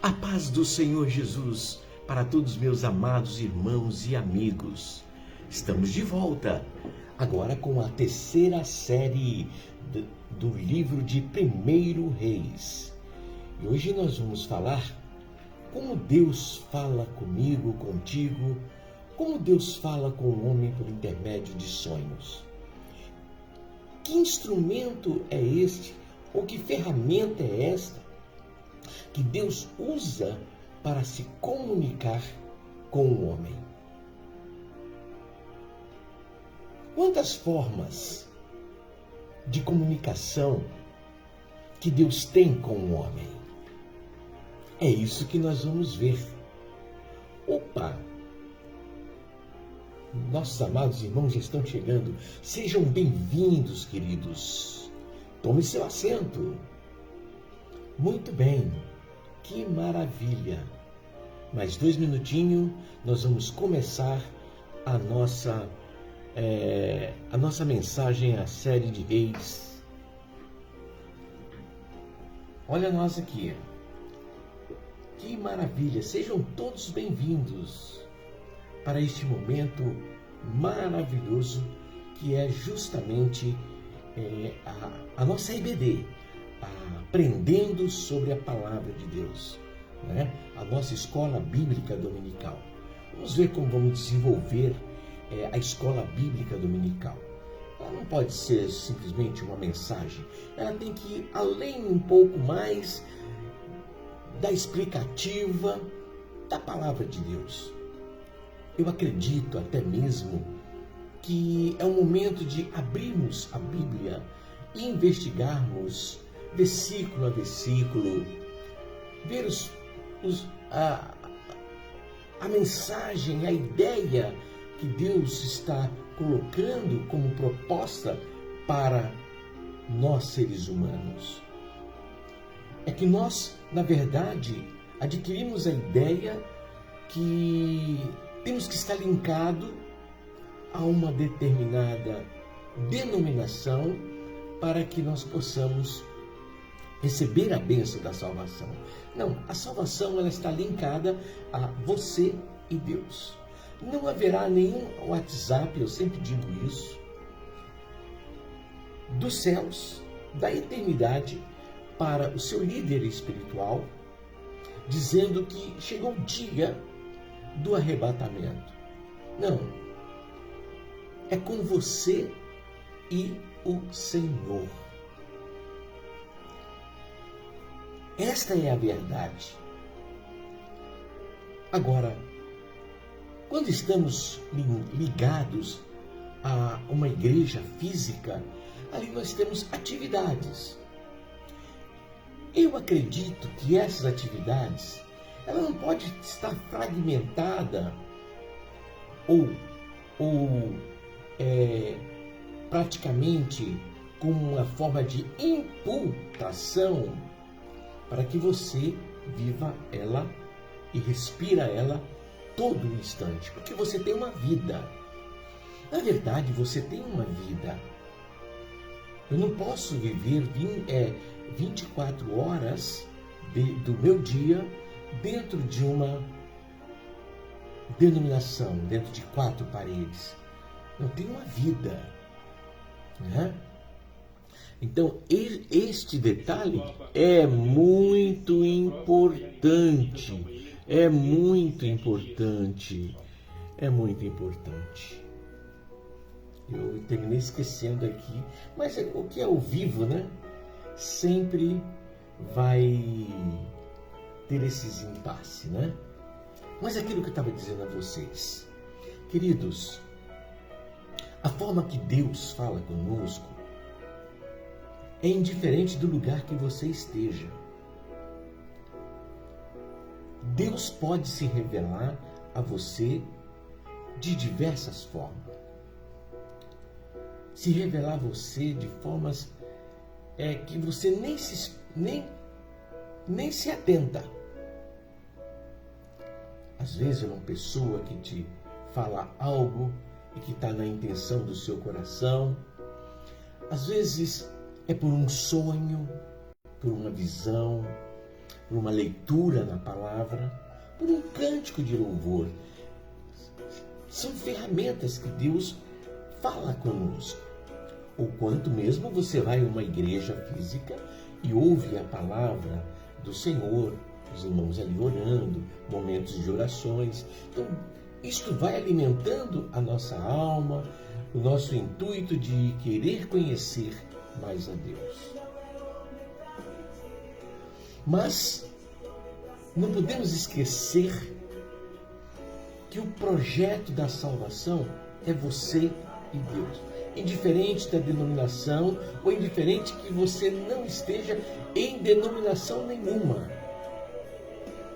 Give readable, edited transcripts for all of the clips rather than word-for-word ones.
A paz do Senhor Jesus para todos meus amados irmãos e amigos. Estamos de volta, agora com a terceira série do livro de 1 Reis. E hoje nós vamos falar como Deus fala comigo, contigo, como Deus fala com o homem por intermédio de sonhos. Que instrumento é este, ou que ferramenta é esta que Deus usa para se comunicar com o homem? Quantas formas de comunicação que Deus tem com o homem? É isso que nós vamos ver. Opa! Nossos amados irmãos já estão chegando. Sejam bem-vindos, queridos. Tome seu assento. Muito bem. Que maravilha! Mais 2 minutinhos, nós vamos começar a nossa mensagem, a série de Reis. Olha nós aqui. Que maravilha! Sejam todos bem-vindos para este momento maravilhoso que é justamente a nossa IBD, aprendendo sobre a palavra de Deus, né? A nossa escola bíblica dominical. Vamos ver como vamos desenvolver a escola bíblica dominical. Ela não pode ser simplesmente uma mensagem, ela tem que ir além um pouco mais da explicativa da palavra de Deus. Eu acredito até mesmo que é o momento de abrirmos a Bíblia e investigarmos versículo a versículo, ver a mensagem, a ideia que Deus está colocando como proposta para nós seres humanos. É que nós, na verdade, adquirimos a ideia que temos que estar linkado a uma determinada denominação para que nós possamos receber a bênção da salvação. Não, a salvação ela está linkada a você e Deus. Não haverá nenhum WhatsApp, eu sempre digo isso, dos céus, da eternidade, para o seu líder espiritual, dizendo que chegou o dia do arrebatamento. Não. É com você e o Senhor. Esta é a verdade. Agora, quando estamos ligados a uma igreja física, ali nós temos atividades. Eu acredito que essas atividades, ela não pode estar fragmentada ou praticamente como uma forma de imputação para que você viva ela e respira ela todo instante, porque você tem uma vida. Na verdade, você tem uma vida. Eu não posso viver 24 horas do meu dia dentro de uma denominação, dentro de 4 paredes. Eu tenho uma vida, né? Então, este detalhe é muito importante. É muito importante. É muito importante. Eu terminei esquecendo aqui, mas o que é ao vivo, né? Sempre vai ter esses impasses, né? Mas aquilo que eu estava dizendo a vocês, queridos, a forma que Deus fala conosco é indiferente do lugar que você esteja. Deus pode se revelar a você de diversas formas. Se revelar a você de formas que você nem se atenta. Às vezes é uma pessoa que te fala algo e que está na intenção do seu coração. Às vezes é por um sonho, por uma visão, por uma leitura na palavra, por um cântico de louvor. São ferramentas que Deus fala conosco. Ou quanto mesmo você vai a uma igreja física e ouve a palavra do Senhor, os irmãos ali orando, momentos de orações. Então, isto vai alimentando a nossa alma, o nosso intuito de querer conhecer mais a Deus. Mas não podemos esquecer que o projeto da salvação é você e Deus. Indiferente da denominação ou indiferente que você não esteja em denominação nenhuma.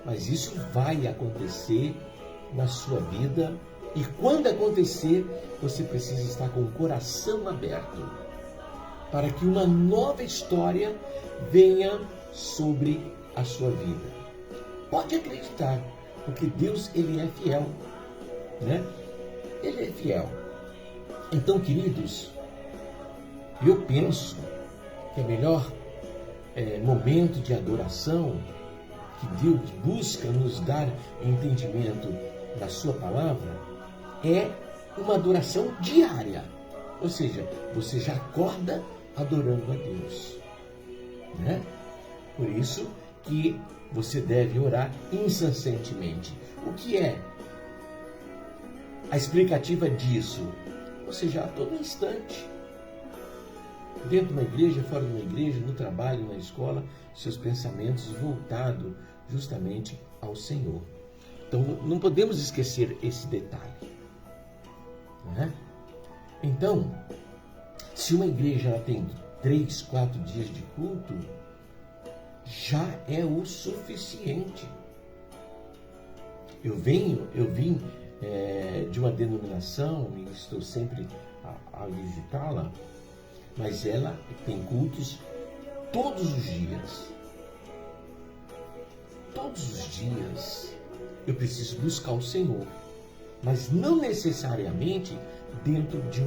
Mas isso vai acontecer na sua vida e quando acontecer, você precisa estar com o coração aberto para que uma nova história venha sobre a sua vida. Pode acreditar, porque Deus, Ele é fiel, né? Ele é fiel. Então, queridos, eu penso que o melhor momento de adoração que Deus busca nos dar entendimento da sua palavra é uma adoração diária. Ou seja, você já acorda adorando a Deus, né? Por isso que você deve orar incessantemente. O que é a explicativa disso? Ou seja, a todo instante, dentro de uma igreja, fora de uma igreja, no trabalho, na escola, seus pensamentos voltados justamente ao Senhor. Então, não podemos esquecer esse detalhe, né? Então, se uma igreja ela tem 3, 4 dias de culto, já é o suficiente. Eu vim de uma denominação e estou sempre a visitá-la, mas ela tem cultos todos os dias. Todos os dias eu preciso buscar o Senhor, mas não necessariamente dentro de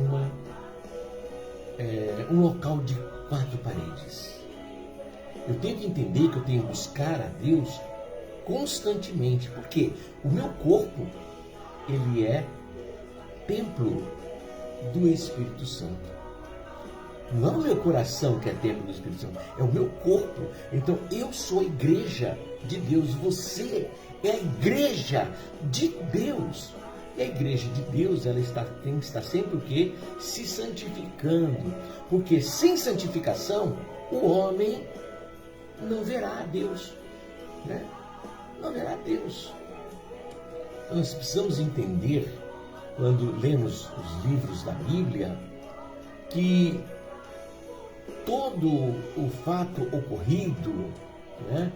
um local de 4 paredes. Eu tenho que entender que eu tenho que buscar a Deus constantemente, porque o meu corpo, ele é templo do Espírito Santo. Não é o meu coração que é templo do Espírito Santo, é o meu corpo. Então eu sou a igreja de Deus, você é a igreja de Deus. E a igreja de Deus, ela tem que estar sempre o quê? Se santificando. Porque sem santificação, o homem não verá a Deus, né? Não verá a Deus. Então, nós precisamos entender, quando lemos os livros da Bíblia, que todo o fato ocorrido, né,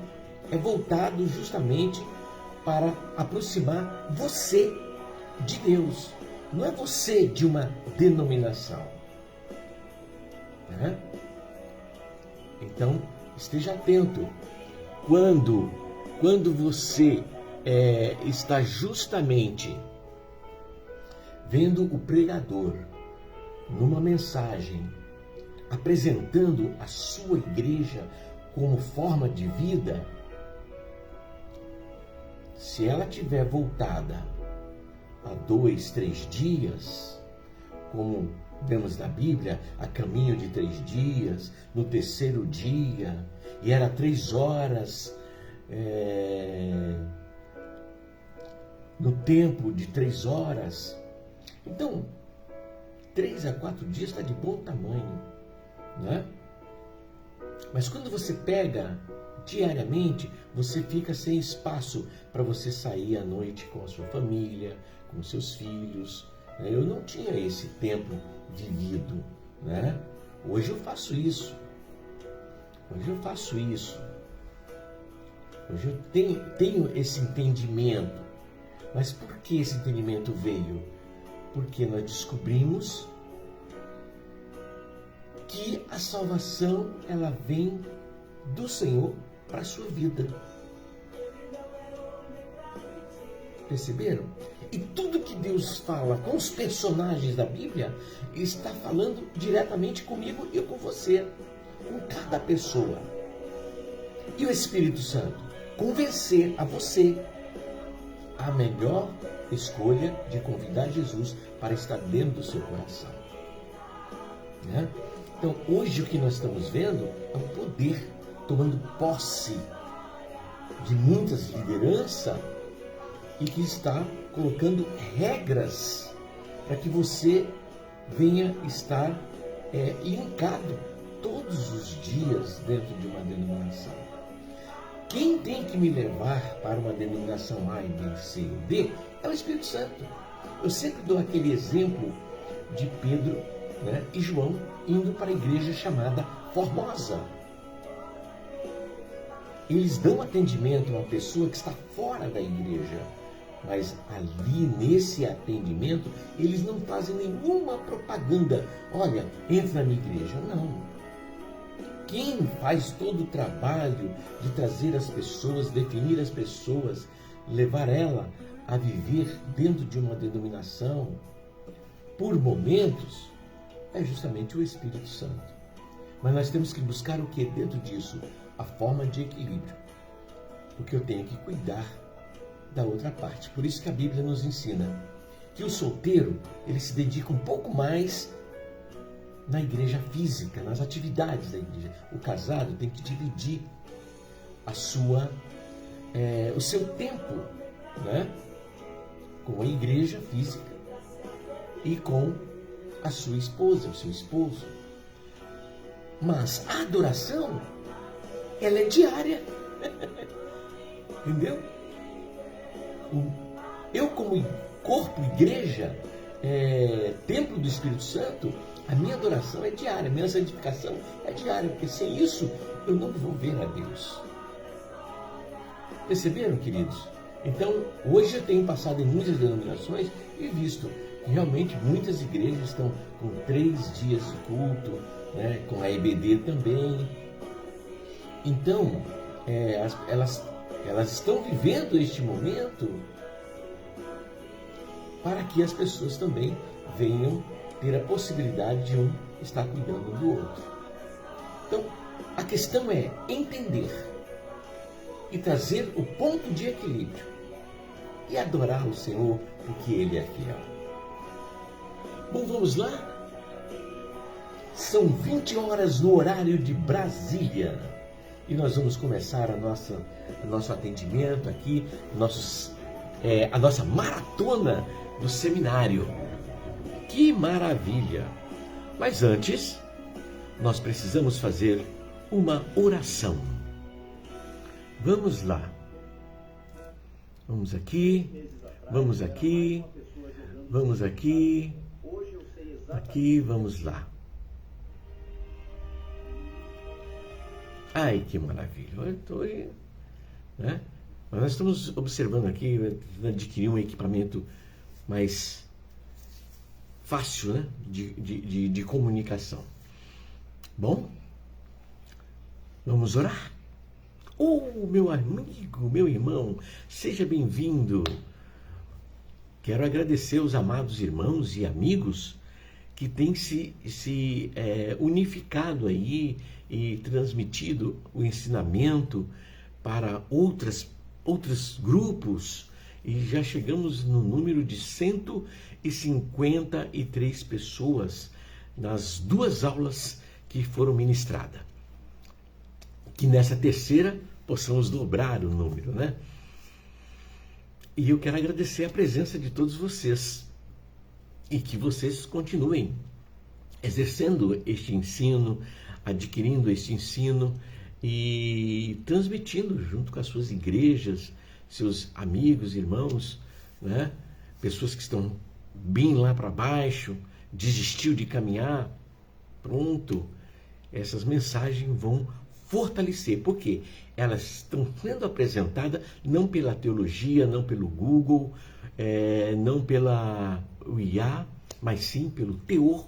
é voltado justamente para aproximar você de Deus. Não é você de uma denominação, né? Então, esteja atento. Quando você está justamente vendo o pregador numa mensagem apresentando a sua igreja como forma de vida, se ela tiver voltada a 2, 3 dias, como vemos na Bíblia, a caminho de 3 dias, no terceiro dia, e era 3 horas, no tempo de 3 horas. Então, 3 a 4 dias está de bom tamanho, né? Mas quando você pega diariamente, você fica sem espaço para você sair à noite com a sua família, com os seus filhos. Eu não tinha esse tempo vivido, né? Hoje eu faço isso. Hoje eu tenho esse entendimento. Mas por que esse entendimento veio? Porque nós descobrimos que a salvação, ela vem do Senhor para a sua vida. Perceberam? E tudo que Deus fala com os personagens da Bíblia, Ele está falando diretamente comigo e com você, com cada pessoa. E o Espírito Santo? convencer a você a melhor escolha de convidar Jesus para estar dentro do seu coração. Né? Então, hoje o que nós estamos vendo é o poder tomando posse de muitas lideranças e que está colocando regras para que você venha estar linkado todos os dias dentro de uma denominação. Quem tem que me levar para uma denominação A, B, C ou D é o Espírito Santo. Eu sempre dou aquele exemplo de Pedro, né, e João indo para a igreja chamada Formosa. Eles dão atendimento a uma pessoa que está fora da igreja, mas ali nesse atendimento eles não fazem nenhuma propaganda. Olha, entra na minha igreja. Não. Quem faz todo o trabalho de trazer as pessoas, definir as pessoas, levar ela a viver dentro de uma denominação por momentos, é justamente o Espírito Santo. Mas nós temos que buscar o que dentro disso? A forma de equilíbrio. Porque eu tenho que cuidar da outra parte. Por isso que a Bíblia nos ensina que o solteiro, ele se dedica um pouco mais na igreja física, nas atividades da igreja. O casado tem que dividir o seu tempo, né, com a igreja física e com a sua esposa, o seu esposo. Mas a adoração, ela é diária. Entendeu? Eu, como corpo, igreja, templo do Espírito Santo, a minha adoração é diária, a minha santificação é diária, porque sem isso eu não vou ver a Deus. Perceberam, queridos? Então, hoje eu tenho passado em muitas denominações e visto que realmente muitas igrejas estão com 3 dias de culto, né, com a EBD também. Então, elas estão vivendo este momento para que as pessoas também venham ter a possibilidade de um estar cuidando do outro. Então, a questão é entender e trazer o ponto de equilíbrio e adorar o Senhor porque Ele é fiel. Bom, vamos lá? São 20 horas no horário de Brasília e nós vamos começar nosso atendimento aqui, a nossa maratona do seminário. Que maravilha! Mas antes, nós precisamos fazer uma oração. Vamos lá. Vamos aqui, vamos aqui, vamos aqui, aqui, vamos lá. Ai, que maravilha! Eu estou aí, né? Mas nós estamos observando aqui, adquirir um equipamento mais fácil, né, de comunicação. Bom, vamos orar? Meu amigo, meu irmão, seja bem-vindo. Quero agradecer aos amados irmãos e amigos que têm se unificado aí e transmitido o ensinamento para outros grupos. E já chegamos no número de 153 pessoas nas 2 aulas que foram ministradas. Que nessa terceira possamos dobrar o número, né? E eu quero agradecer a presença de todos vocês e que vocês continuem exercendo este ensino, adquirindo este ensino e transmitindo junto com as suas igrejas, seus amigos, irmãos, né? Pessoas que estão bem lá para baixo, desistiu de caminhar, pronto, essas mensagens vão fortalecer, porque elas estão sendo apresentadas não pela teologia, não pelo Google, não pela IA, mas sim pelo teor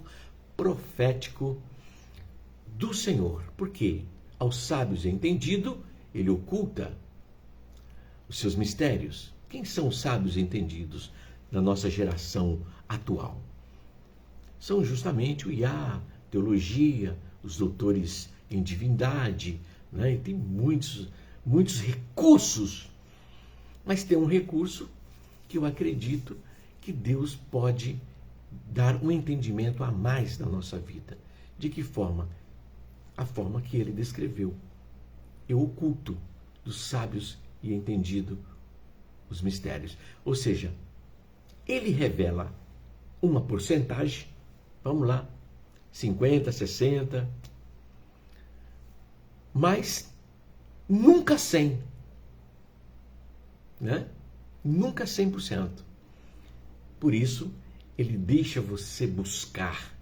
profético do Senhor. Porque aos sábios entendido, ele oculta os seus mistérios. Quem são os sábios entendidos na nossa geração atual? São justamente o IA, teologia, os doutores em divindade, né? E tem muitos muitos recursos, mas tem um recurso que eu acredito que Deus pode dar um entendimento a mais na nossa vida. De que forma? A forma que ele descreveu. Eu oculto dos sábios e entendido os mistérios. Ou seja, ele revela uma porcentagem, vamos lá, 50, 60, mas nunca 100, né? Nunca 100%. Por isso, ele deixa você buscar,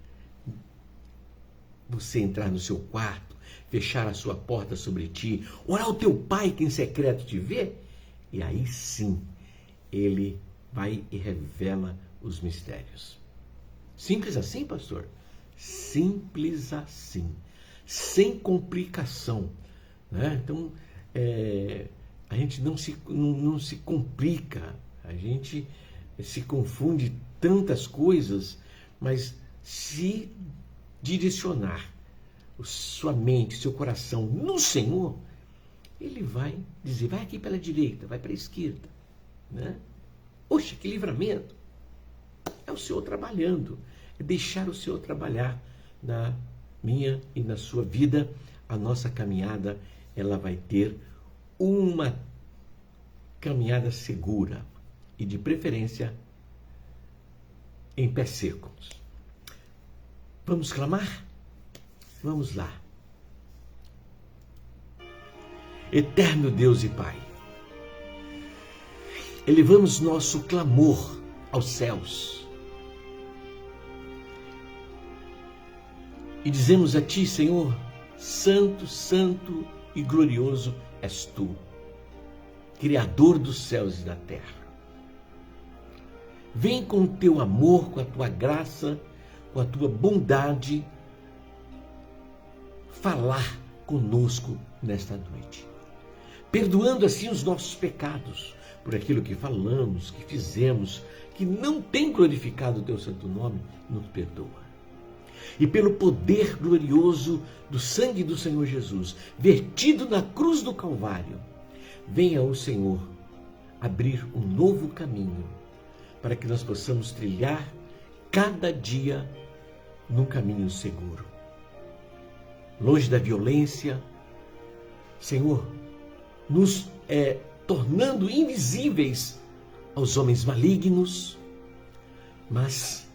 você entrar no seu quarto, fechar a sua porta sobre ti, orar ao teu pai que em secreto te vê, e aí sim, ele vai e revela os mistérios. Simples assim, pastor? Simples assim, sem complicação, né? Então, a gente não se complica, a gente se confunde tantas coisas, mas se direcionar sua mente, seu coração no Senhor, ele vai dizer, vai aqui pela direita, vai para a esquerda, né? Poxa, que livramento! É o Senhor trabalhando, é deixar o Senhor trabalhar na minha e na sua vida. A nossa caminhada, ela vai ter uma caminhada segura e de preferência em pés secos. Vamos clamar? Vamos lá. Eterno Deus e Pai, elevamos nosso clamor aos céus e dizemos a Ti, Senhor, santo, santo e glorioso és Tu, Criador dos céus e da terra. Vem com o Teu amor, com a Tua graça, com a Tua bondade, falar conosco nesta noite, perdoando assim os nossos pecados, por aquilo que falamos, que fizemos, que não tem glorificado o Teu santo nome, nos perdoa. E pelo poder glorioso do sangue do Senhor Jesus, vertido na cruz do Calvário, venha o Senhor abrir um novo caminho, para que nós possamos trilhar cada dia num caminho seguro. Longe da violência, Senhor, nos tornando invisíveis aos homens malignos, mas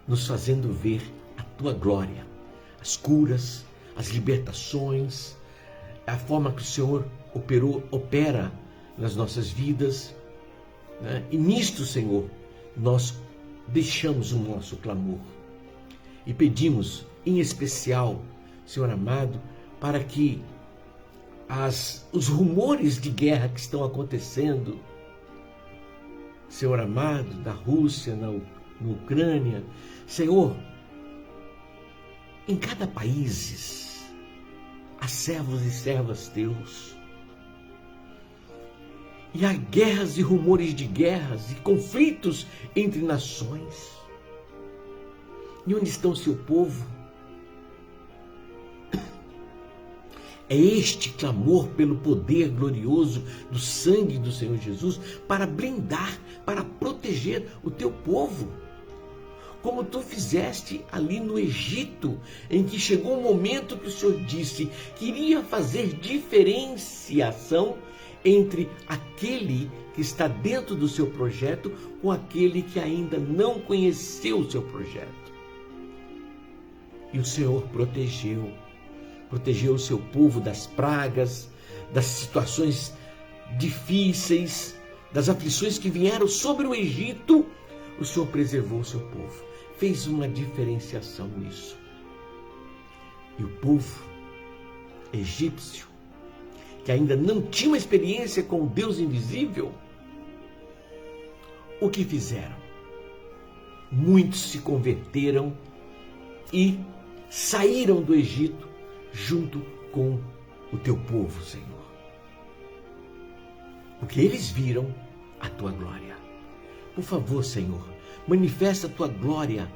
nos fazendo ver a Tua glória, as curas, as libertações, a forma que o Senhor opera nas nossas vidas, né? E nisto, Senhor, nós deixamos o nosso clamor e pedimos, em especial, Senhor amado, para que os rumores de guerra que estão acontecendo, Senhor amado, da Rússia, na Ucrânia, Senhor, em cada país há servos e servas Teus, e há guerras e rumores de guerras e conflitos entre nações. E onde está o Seu povo? É este clamor pelo poder glorioso do sangue do Senhor Jesus para blindar, para proteger o Teu povo. Como Tu fizeste ali no Egito, em que chegou um momento que o Senhor disse que iria fazer diferenciação entre aquele que está dentro do Seu projeto com aquele que ainda não conheceu o Seu projeto. E o Senhor protegeu o Seu povo das pragas, das situações difíceis, das aflições que vieram sobre o Egito. O Senhor preservou o Seu povo, fez uma diferenciação nisso. E o povo egípcio, que ainda não tinha uma experiência com o Deus invisível, o que fizeram? Muitos se converteram e saíram do Egito junto com o Teu povo, Senhor. Porque eles viram a Tua glória. Por favor, Senhor, manifesta a Tua glória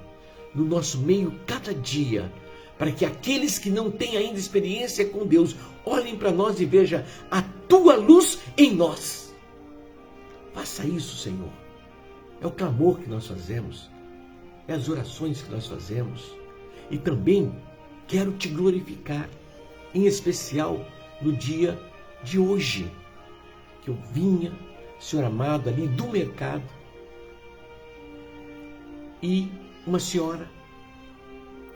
no nosso meio cada dia, para que aqueles que não têm ainda experiência com Deus olhem para nós e vejam a tua luz em nós. Faça isso, Senhor. É o clamor que nós fazemos, é as orações que nós fazemos. E também quero te glorificar, em especial no dia de hoje, que eu vinha, Senhor amado, ali do mercado, e uma senhora,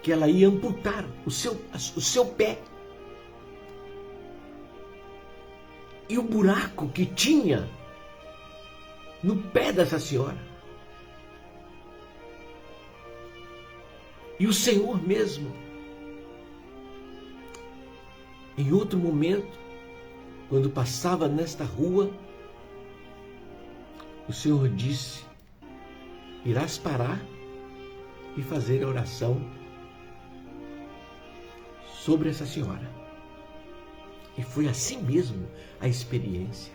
que ela ia amputar o seu pé. E o buraco que tinha no pé dessa senhora. E o Senhor mesmo, em outro momento, quando passava nesta rua, o Senhor disse: irás parar e fazer a oração sobre essa senhora. E foi assim mesmo a experiência.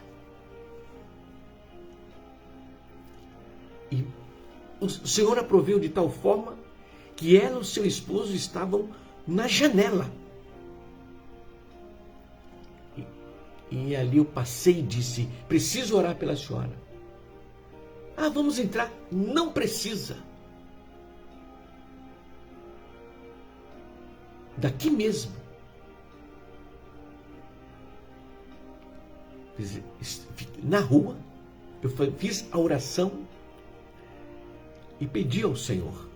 E o Senhor aproveu de tal forma que ela e o seu esposo estavam na janela. E ali eu passei e disse: preciso orar pela senhora. Ah, vamos entrar. Não precisa. Daqui mesmo. Na rua, eu fiz a oração e pedi ao Senhor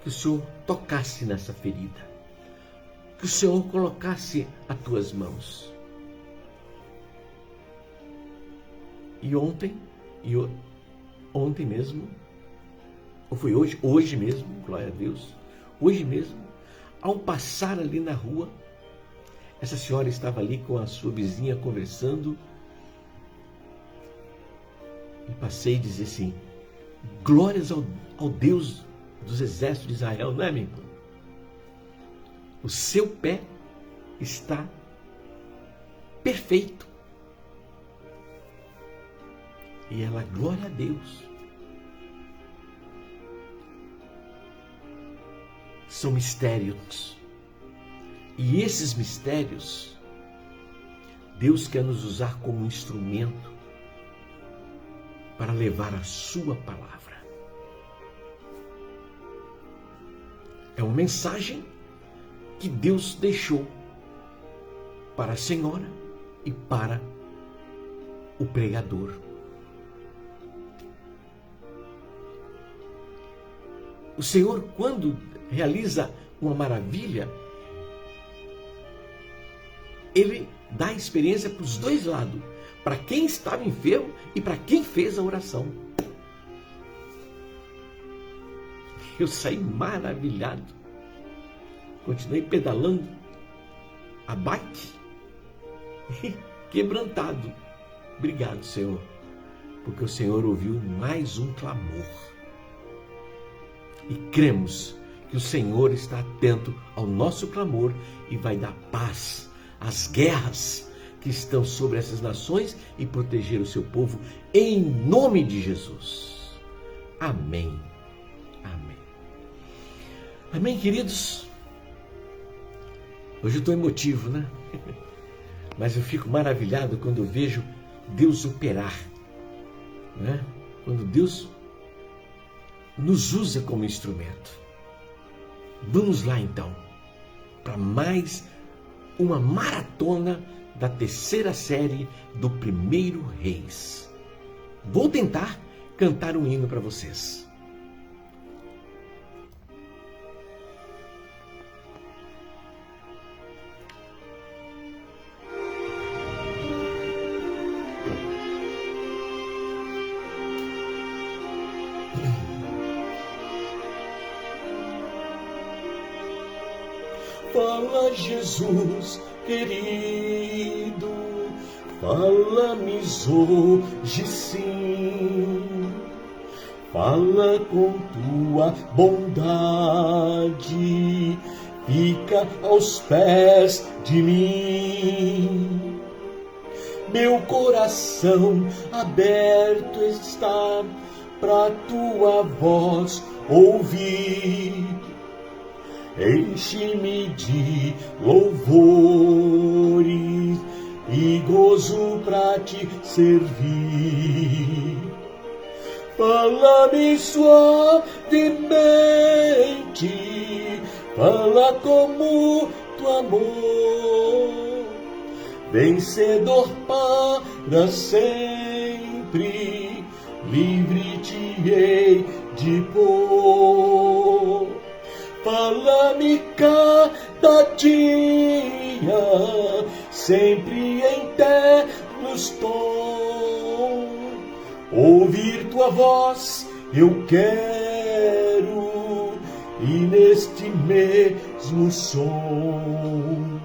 que o Senhor tocasse nessa ferida, que o Senhor colocasse as tuas mãos. E ontem mesmo, ou foi hoje mesmo, glória a Deus, hoje mesmo, ao passar ali na rua, essa senhora estava ali com a sua vizinha conversando, e passei a dizer assim: glórias ao Deus dos exércitos de Israel, não é, meu irmão? O seu pé está perfeito. E ela, glória a Deus. São mistérios. E esses mistérios, Deus quer nos usar como instrumento para levar a sua palavra. É uma mensagem que Deus deixou para a senhora e para o pregador. O Senhor, quando realiza uma maravilha, Ele dá a experiência para os dois lados, para quem estava enfermo e para quem fez a oração. Eu saí maravilhado, continuei pedalando a bike, quebrantado. Obrigado, Senhor, porque o Senhor ouviu mais um clamor. E cremos que o Senhor está atento ao nosso clamor e vai dar paz às guerras que estão sobre essas nações e proteger o seu povo em nome de Jesus. Amém. Amém. Amém, queridos? Hoje eu estou emotivo, né? Mas eu fico maravilhado quando eu vejo Deus operar, né? Quando Deus nos usa como instrumento. Vamos lá então, para mais uma maratona da terceira série do 1º Reis. Vou tentar cantar um hino para vocês. Fala, Jesus querido, fala-me hoje sim. Fala com tua bondade, fica aos pés de mim. Meu coração aberto está pra tua voz ouvir. enche-me de louvores e gozo pra te servir. Fala-me suavemente, fala como tu amor, vencedor para sempre, livre te hei de pôr. Fala-me cada dia, sempre em ternos tons, ouvir tua voz eu quero, e neste mesmo som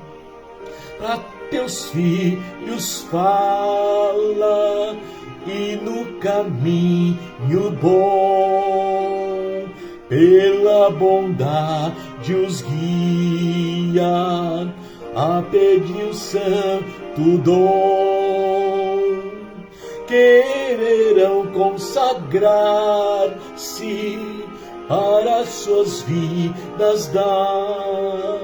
a teus filhos fala, e no caminho bom pela bondade os guia a pedir o santo dom. Quererão consagrar-se para suas vidas dar,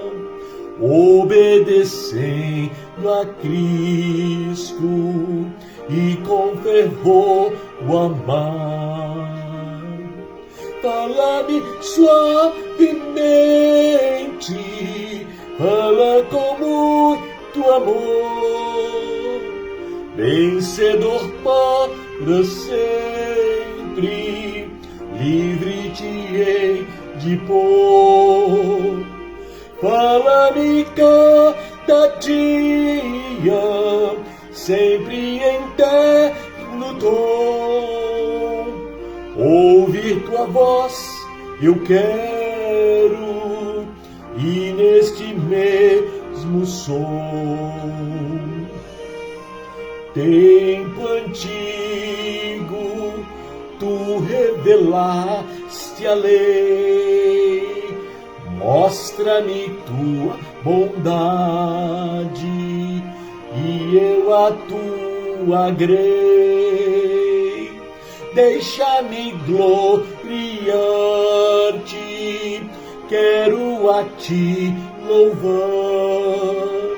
obedecendo a Cristo e com fervor o amar. Fala-me suavemente, fala com muito amor, vencedor para sempre, livre te hei de pôr. Fala-me cada dia, sempre em terno tom, ouvir tua voz eu quero, e neste mesmo som. Tempo antigo tu revelaste a lei, mostra-me tua bondade e eu a tua grei. Deixa-me gloriar-te, quero a ti louvar,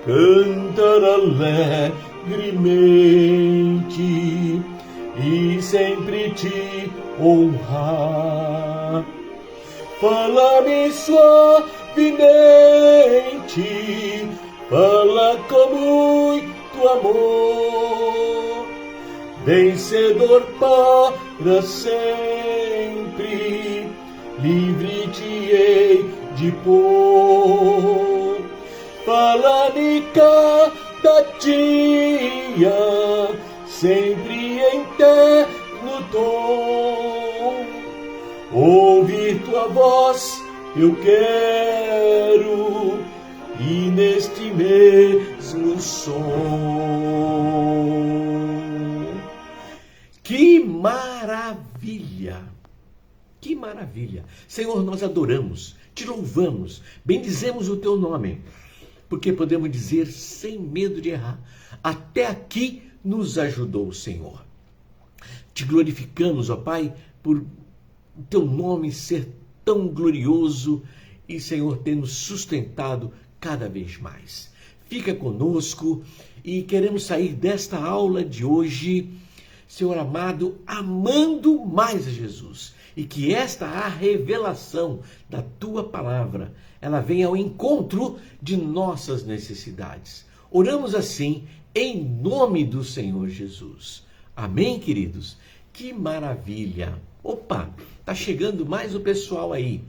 cantar alegremente e sempre te honrar. Fala-me suavemente, fala com muito amor, vencedor para sempre, livre te hei de pôr. Fala-me cada dia, sempre em terno tom, ouvir tua voz eu quero, e neste mesmo som. Que maravilha! Que maravilha! Senhor, nós adoramos, te louvamos, bendizemos o teu nome, porque podemos dizer sem medo de errar, até aqui nos ajudou o Senhor. Te glorificamos, ó Pai, por o teu nome ser tão glorioso e, Senhor, ter nos sustentado cada vez mais. Fica conosco e queremos sair desta aula de hoje, Senhor amado, amando mais a Jesus. E que esta a revelação da tua palavra, ela venha ao encontro de nossas necessidades. Oramos assim em nome do Senhor Jesus. Amém, queridos? Que maravilha! Opa, tá chegando mais o pessoal aí.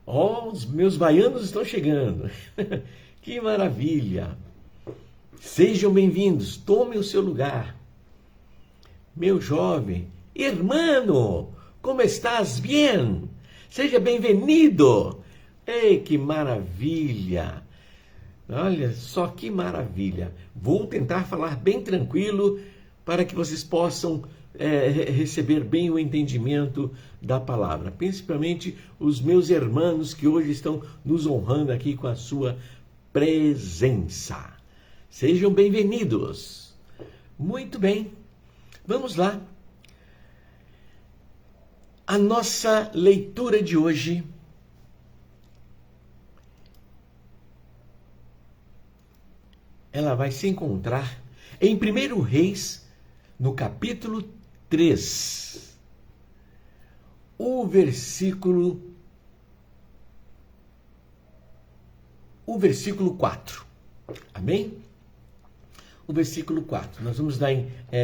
Ó, os meus baianos estão chegando. Que maravilha! Sejam bem-vindos, tome o seu lugar. Meu jovem, hermano, como estás? Bien? Seja bem-vindo. Ei, que maravilha! Olha só que maravilha. Vou tentar falar bem tranquilo para que vocês possam receber bem o entendimento da palavra. Principalmente os meus irmãos que hoje estão nos honrando aqui com a sua presença. Sejam bem-vindos. Muito bem. Vamos lá. A nossa leitura de hoje ela vai se encontrar em 1 Reis, no capítulo 3, o versículo 4. Amém? O versículo 4. Nós vamos dar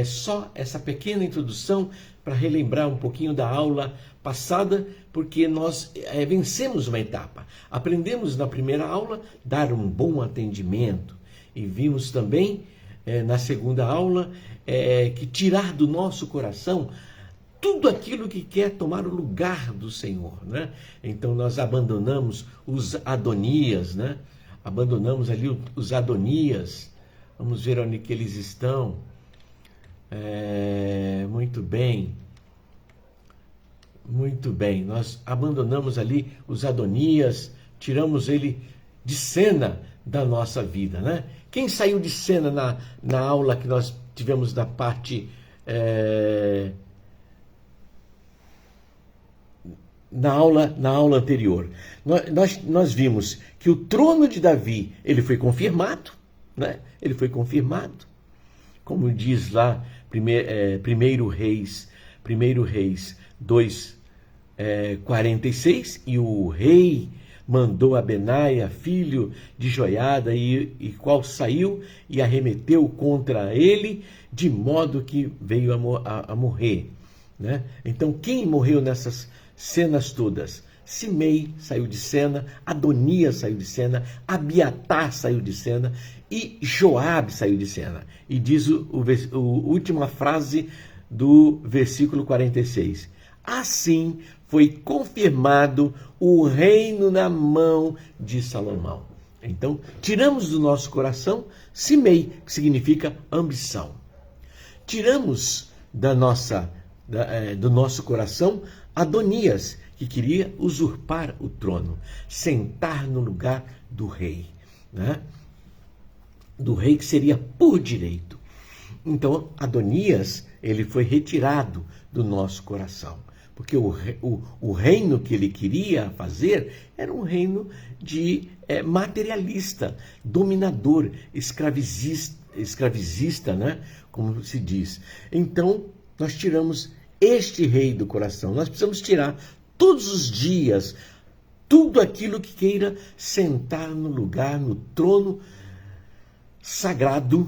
só essa pequena introdução para relembrar um pouquinho da aula passada, porque nós vencemos uma etapa. Aprendemos na primeira aula dar um bom atendimento e vimos também na segunda aula que tirar do nosso coração tudo aquilo que quer tomar o lugar do Senhor, né? Então nós abandonamos os Adonias, né? Abandonamos ali os Adonias. Vamos ver onde que eles estão. Muito bem. Muito bem. Nós abandonamos ali os Adonias, tiramos ele de cena da nossa vida, né? Quem saiu de cena na aula que nós tivemos da parte... Na aula anterior, nós vimos que o trono de Davi, ele foi confirmado, né? Ele foi confirmado, como diz lá, 1 Reis 2, 46, e o rei mandou a Benaia, filho de Joiada, e qual saiu e arremeteu contra ele, de modo que veio a morrer, né? Então, quem morreu nessas cenas todas? Simei saiu de cena, Adonias saiu de cena, Abiatar saiu de cena e Joabe saiu de cena. E diz a última frase do versículo 46. Assim foi confirmado o reino na mão de Salomão. Então, tiramos do nosso coração Simei, que significa ambição. Tiramos do nosso coração Adonias, que queria usurpar o trono, sentar no lugar do rei, né? Do rei que seria por direito. Então, Adonias, ele foi retirado do nosso coração, porque o reino que ele queria fazer era um reino de materialista, dominador, escravizista, né? Como se diz. Então, nós tiramos este rei do coração. Nós precisamos tirar todos os dias tudo aquilo que queira sentar no lugar, no trono sagrado,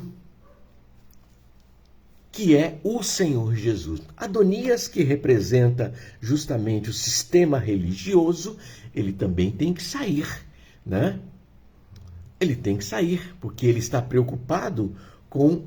que é o Senhor Jesus. Adonias, que representa justamente o sistema religioso, ele também tem que sair, né? Ele tem que sair, porque ele está preocupado com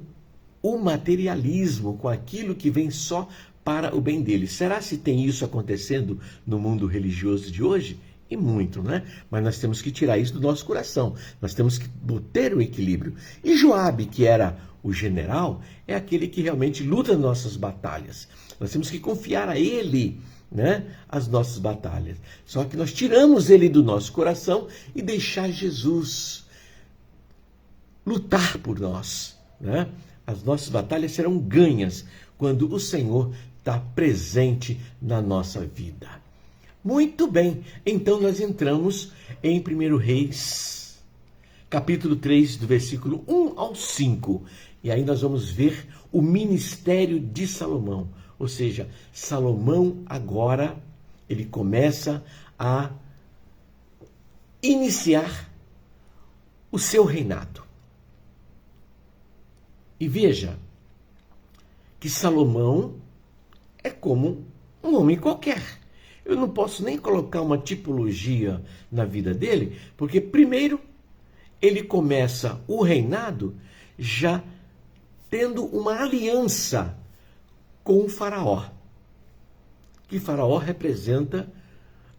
o materialismo, com aquilo que vem só para o bem dele. Será se tem isso acontecendo no mundo religioso de hoje? E muito, né? Mas nós temos que tirar isso do nosso coração. Nós temos que ter o equilíbrio. E Joabe, que era o general, é aquele que realmente luta nossas batalhas. Nós temos que confiar a ele, né, as nossas batalhas. Só que nós tiramos ele do nosso coração e deixar Jesus lutar por nós, né? As nossas batalhas serão ganhas quando o Senhor está presente na nossa vida. Muito bem, então nós entramos em 1 Reis, capítulo 3, do versículo 1 ao 5. E aí nós vamos ver o ministério de Salomão. Ou seja, Salomão agora, ele começa a iniciar o seu reinado. E veja que Salomão é como um homem qualquer. Eu não posso nem colocar uma tipologia na vida dele, porque primeiro ele começa o reinado já tendo uma aliança com o faraó. Que faraó representa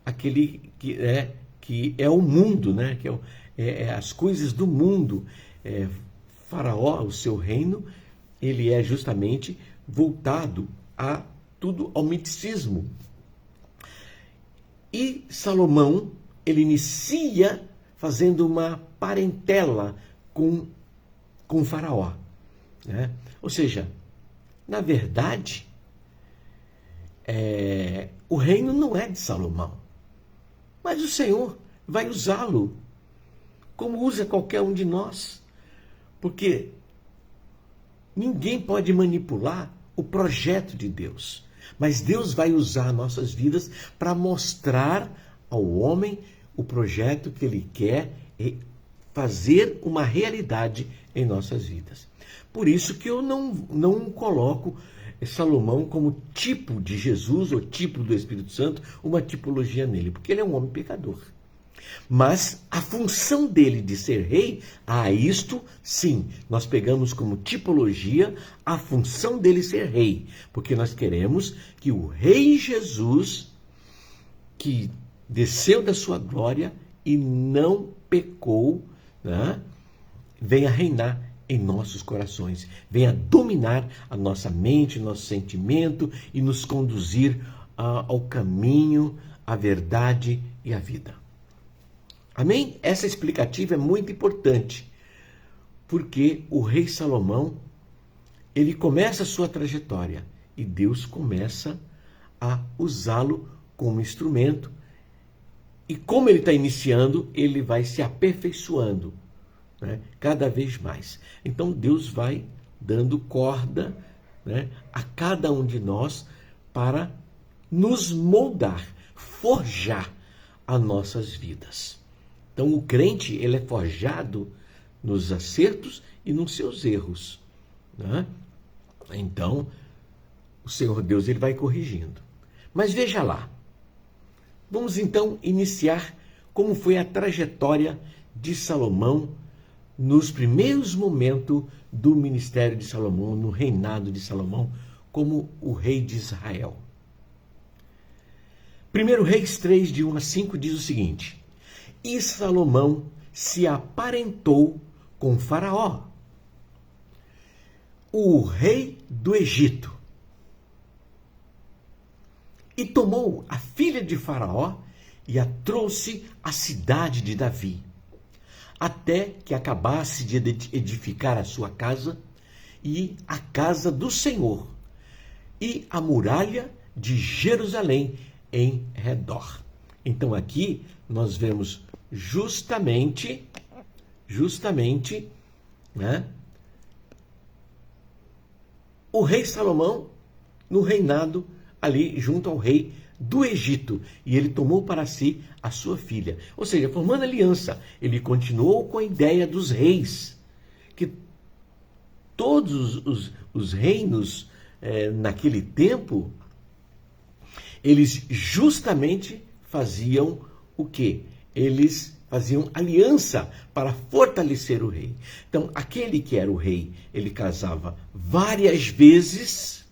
aquele que é o mundo, né? Que é as coisas do mundo. Faraó, o seu reino, ele é justamente voltado a tudo ao misticismo. E Salomão, ele inicia fazendo uma parentela com o faraó, né? Ou seja, na verdade, o reino não é de Salomão, mas o Senhor vai usá-lo como usa qualquer um de nós, Porque ninguém pode manipular o projeto de Deus. Mas Deus vai usar nossas vidas para mostrar ao homem o projeto que Ele quer fazer uma realidade em nossas vidas. Por isso que eu não coloco Salomão como tipo de Jesus ou tipo do Espírito Santo, uma tipologia nele, porque ele é um homem pecador. Mas a função dele de ser rei, isto sim, nós pegamos como tipologia a função dele ser rei, porque nós queremos que o rei Jesus, que desceu da sua glória e não pecou, né, venha reinar em nossos corações, venha dominar a nossa mente, nosso sentimento e nos conduzir ao caminho, à verdade e à vida. Amém? Essa explicativa é muito importante, porque o rei Salomão, ele começa a sua trajetória e Deus começa a usá-lo como instrumento. E como ele está iniciando, ele vai se aperfeiçoando, né, cada vez mais. Então Deus vai dando corda, né, a cada um de nós para nos moldar, forjar as nossas vidas. Então o crente, ele é forjado nos acertos e nos seus erros, né? Então o Senhor Deus, ele vai corrigindo. Mas veja lá, vamos então iniciar como foi a trajetória de Salomão nos primeiros momentos do ministério de Salomão, no reinado de Salomão, como o rei de Israel. 1 Reis 3, de 1 a 5, diz o seguinte: E Salomão se aparentou com Faraó, o rei do Egito, e tomou a filha de Faraó e a trouxe à cidade de Davi, até que acabasse de edificar a sua casa e a casa do Senhor e a muralha de Jerusalém em redor. Então aqui nós vemos justamente, né, o rei Salomão no reinado ali junto ao rei do Egito, e ele tomou para si a sua filha. Ou seja, formando aliança, ele continuou com a ideia dos reis, que todos os reinos naquele tempo, eles justamente faziam o quê? Eles faziam aliança para fortalecer o rei. Então, aquele que era o rei, ele casava várias vezes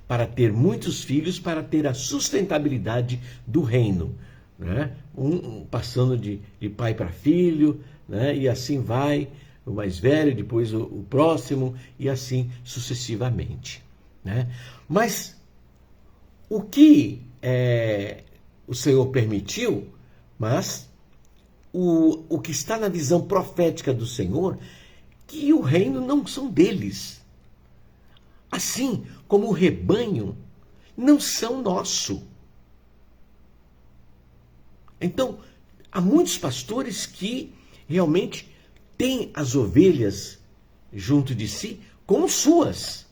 para ter muitos filhos, para ter a sustentabilidade do reino, né? Passando de pai para filho, né? E assim vai, o mais velho, depois o próximo, e assim sucessivamente, né? Mas o que o Senhor permitiu, mas o que está na visão profética do Senhor, que o reino não são deles. Assim como o rebanho não são nosso. Então, há muitos pastores que realmente têm as ovelhas junto de si como suas.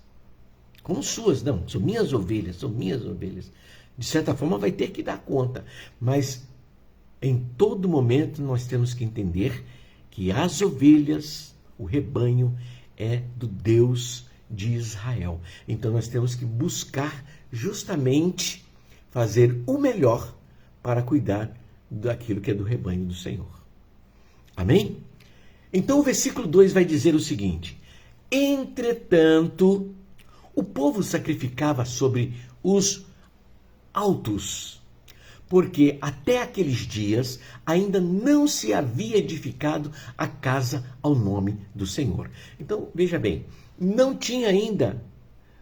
Como suas, não, são minhas ovelhas, são minhas ovelhas. De certa forma vai ter que dar conta, mas em todo momento nós temos que entender que as ovelhas, o rebanho, é do Deus de Israel. Então nós temos que buscar justamente fazer o melhor para cuidar daquilo que é do rebanho do Senhor. Amém? Então o versículo 2 vai dizer o seguinte: Entretanto, o povo sacrificava sobre os altos, porque até aqueles dias ainda não se havia edificado a casa ao nome do Senhor. Então, veja bem, não tinha ainda,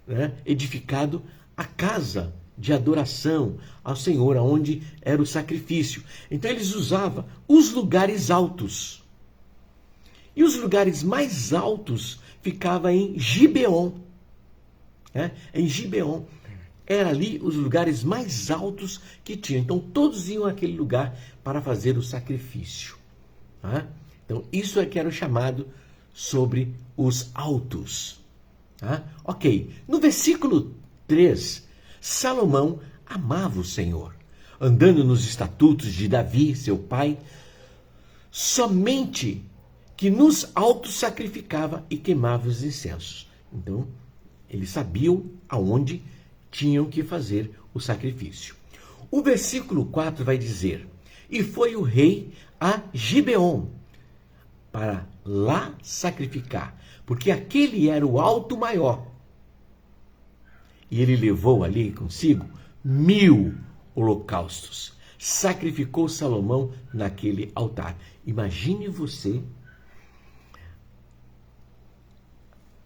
né, edificado a casa de adoração ao Senhor, onde era o sacrifício. Então eles usavam os lugares altos. E os lugares mais altos ficavam em Gibeon. Né? Em Gibeon. Era ali os lugares mais altos que tinham. Então todos iam àquele lugar para fazer o sacrifício. Tá? Então isso é que era o chamado sobre os altos. Tá? Ok, no versículo 3, Salomão amava o Senhor, andando nos estatutos de Davi, seu pai, somente que nos altos sacrificava e queimava os incensos. Então, eles sabiam aonde tinham que fazer o sacrifício. O versículo 4 vai dizer: e foi o rei a Gibeon para lá sacrificar, porque aquele era o alto maior. E ele levou ali consigo 1000 holocaustos. Sacrificou Salomão naquele altar. Imagine você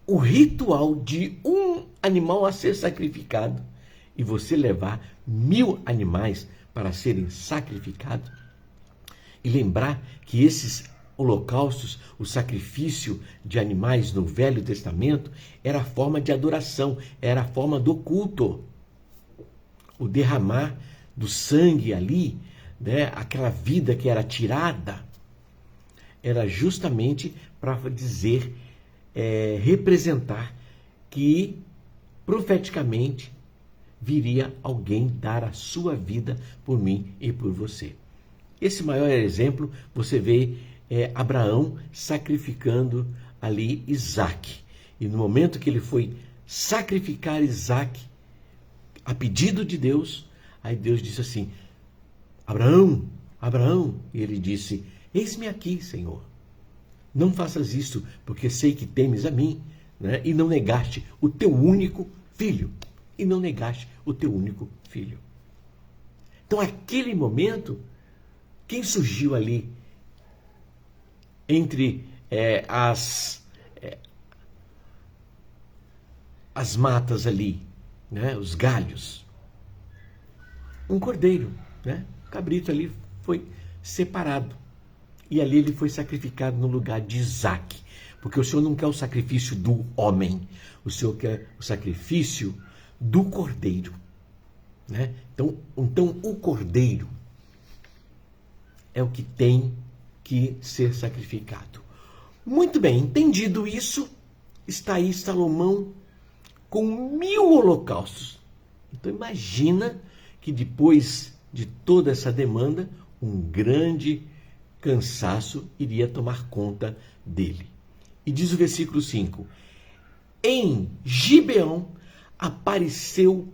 o ritual de um animal a ser sacrificado e você levar 1000 animais para serem sacrificados. E lembrar que esses holocaustos, o sacrifício de animais no Velho Testamento, era a forma de adoração, era a forma do culto. O derramar do sangue ali, né, aquela vida que era tirada, era justamente para dizer, representar que profeticamente viria alguém dar a sua vida por mim e por você. Esse maior exemplo você vê Abraão sacrificando ali Isaque. E no momento que ele foi sacrificar Isaque, a pedido de Deus, aí Deus disse assim: Abraão, Abraão. E ele disse: eis-me aqui, Senhor. Não faças isto, porque sei que temes a mim, né? E não negaste o teu único filho. E não negaste o teu único filho. Então, aquele momento, quem surgiu ali entre as matas ali, né, os galhos? Um cordeiro, né? O cabrito ali foi separado. E ali ele foi sacrificado no lugar de Isaque. Porque o Senhor não quer o sacrifício do homem. O Senhor quer o sacrifício do cordeiro. Né? Então o cordeiro é o que tem que ser sacrificado. Muito bem, entendido isso, está aí Salomão com 1000 holocaustos. Então imagina que depois de toda essa demanda, um grande cansaço iria tomar conta dele. E diz o versículo 5: em Gibeão apareceu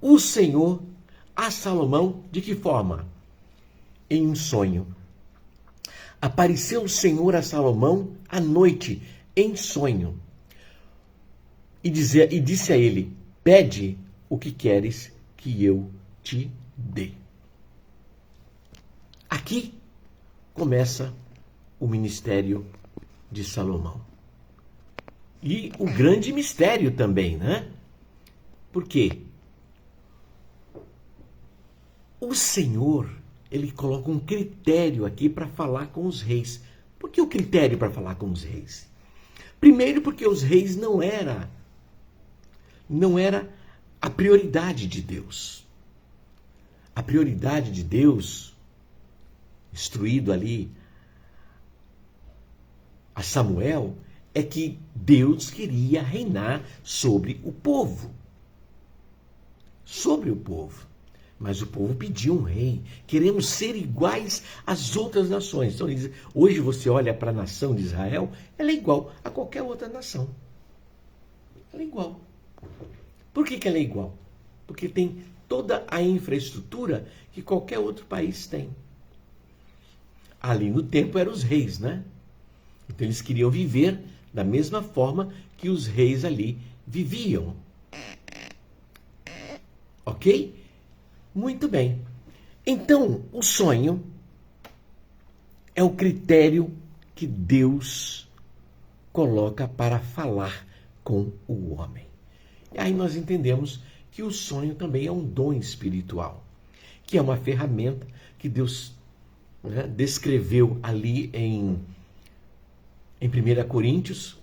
o Senhor a Salomão de que forma? Em um sonho. Apareceu o Senhor a Salomão à noite, em sonho. E disse a ele: pede o que queres que eu te dê. Aqui começa o ministério de Salomão. E o grande mistério também, né? Por quê? O Senhor, ele coloca um critério aqui para falar com os reis. Por que o critério para falar com os reis? Primeiro, porque os reis não era a prioridade de Deus. A prioridade de Deus, instruído ali a Samuel, é que Deus queria reinar sobre o povo. Sobre o povo. Mas o povo pediu um rei. Queremos ser iguais às outras nações. Então, hoje você olha para a nação de Israel, ela é igual a qualquer outra nação. Ela é igual. Por que ela é igual? Porque tem toda a infraestrutura que qualquer outro país tem. Ali no tempo eram os reis, né? Então eles queriam viver da mesma forma que os reis ali viviam. Ok? Muito bem. Então, o sonho é o critério que Deus coloca para falar com o homem. E aí nós entendemos que o sonho também é um dom espiritual, que é uma ferramenta que Deus, né, descreveu ali em 1 Coríntios,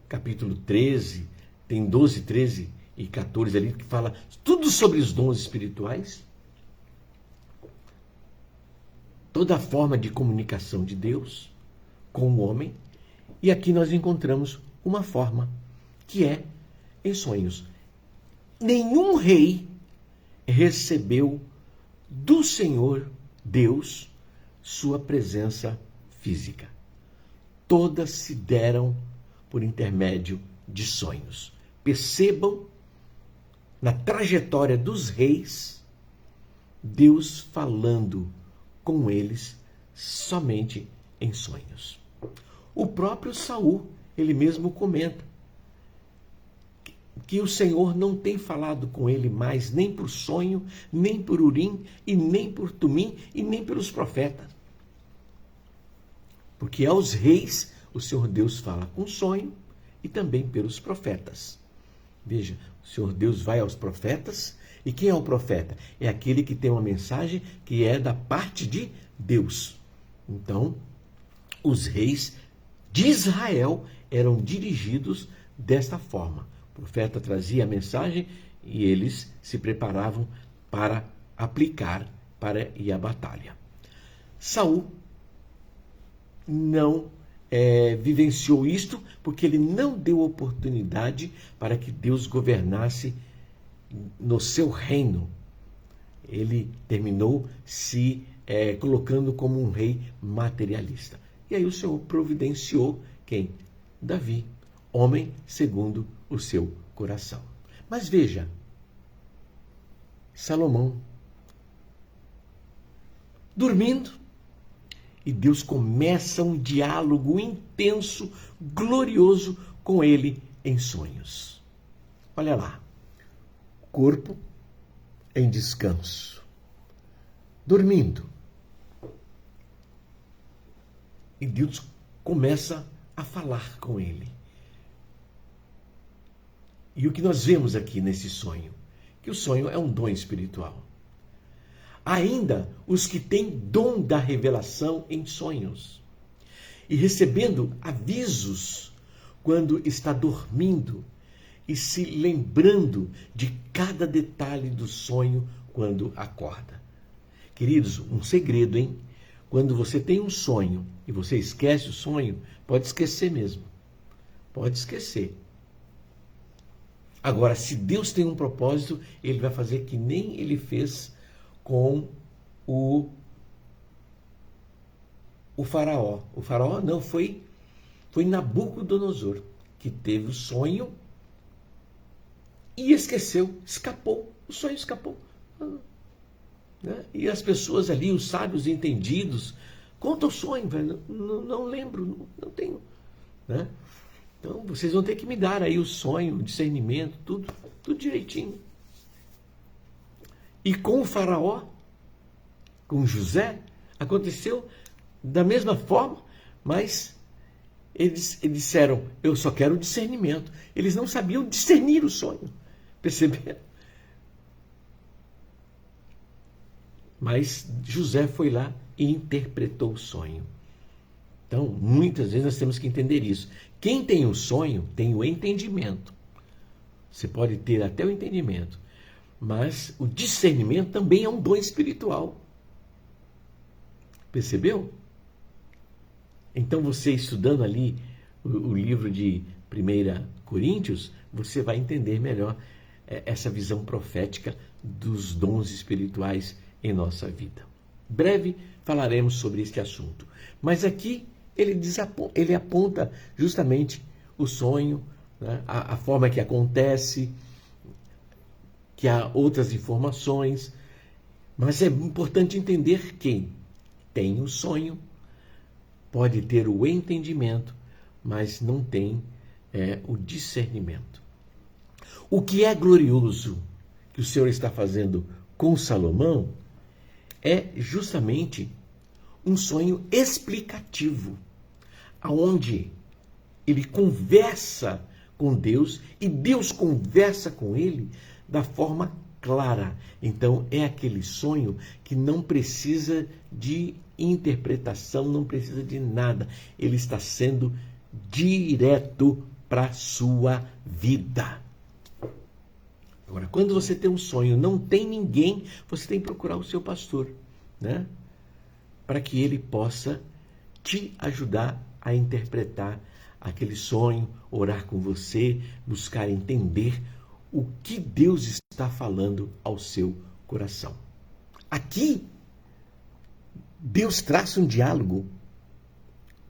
capítulo 13, tem 12, 13 e 14 ali, que fala tudo sobre os dons espirituais, toda a forma de comunicação de Deus com o homem, E aqui nós encontramos uma forma, que é em sonhos. Nenhum rei recebeu do Senhor Deus sua presença física. Todas se deram por intermédio de sonhos. Percebam, na trajetória dos reis, Deus falando com eles somente em sonhos. O próprio Saul, ele mesmo comenta que o Senhor não tem falado com ele mais nem por sonho, nem por Urim, e nem por Tumim, e nem pelos profetas. Porque aos reis o Senhor Deus fala com sonho e também pelos profetas. Veja, o Senhor Deus vai aos profetas, e quem é o profeta? É aquele que tem uma mensagem que é da parte de Deus. Então, os reis de Israel eram dirigidos desta forma. O profeta trazia a mensagem e eles se preparavam para aplicar, para ir à batalha. Saul não vivenciou isto porque ele não deu oportunidade para que Deus governasse no seu reino. Ele terminou se colocando como um rei materialista. E aí o Senhor providenciou quem? Davi, homem segundo o seu coração. Mas veja, Salomão dormindo, e Deus começa um diálogo intenso, glorioso com ele em sonhos. Olha lá, corpo em descanso, dormindo. E Deus começa a falar com ele. E o que nós vemos aqui nesse sonho? Que o sonho é um dom espiritual. Ainda os que têm dom da revelação em sonhos, e recebendo avisos quando está dormindo, e se lembrando de cada detalhe do sonho quando acorda. Queridos, um segredo, hein? Quando você tem um sonho e você esquece o sonho, pode esquecer mesmo. Pode esquecer. Agora, se Deus tem um propósito, ele vai fazer que nem ele fez com o faraó. O faraó não, foi Nabucodonosor que teve o sonho e esqueceu, escapou. O sonho escapou. Né? E as pessoas ali, os sábios entendidos, contam o sonho, velho. Não lembro, não tenho. Né? Então, vocês vão ter que me dar aí o sonho, o discernimento, tudo direitinho. E com o faraó, com José, aconteceu da mesma forma, mas eles disseram, eu só quero discernimento. Eles não sabiam discernir o sonho, perceberam? Mas José foi lá e interpretou o sonho. Então, muitas vezes nós temos que entender isso. Quem tem o sonho, tem o entendimento. Você pode ter até o entendimento, mas o discernimento também é um dom espiritual. Percebeu? Então, você estudando ali o livro de 1 Coríntios, você vai entender melhor essa visão profética dos dons espirituais em nossa vida. Breve falaremos sobre este assunto. Mas aqui ele aponta justamente o sonho, né? a forma que acontece, que há outras informações. Mas é importante entender que tem o sonho, pode ter o entendimento, mas não tem o discernimento. O que é glorioso que o Senhor está fazendo com Salomão é justamente um sonho explicativo, aonde ele conversa com Deus e Deus conversa com ele da forma clara. Então é aquele sonho que não precisa de interpretação, não precisa de nada. Ele está sendo direto para a sua vida. Agora, quando você tem um sonho, não tem ninguém, você tem que procurar o seu pastor, né? Para que ele possa te ajudar a interpretar aquele sonho, orar com você, buscar entender o que Deus está falando ao seu coração. Aqui, Deus traça um diálogo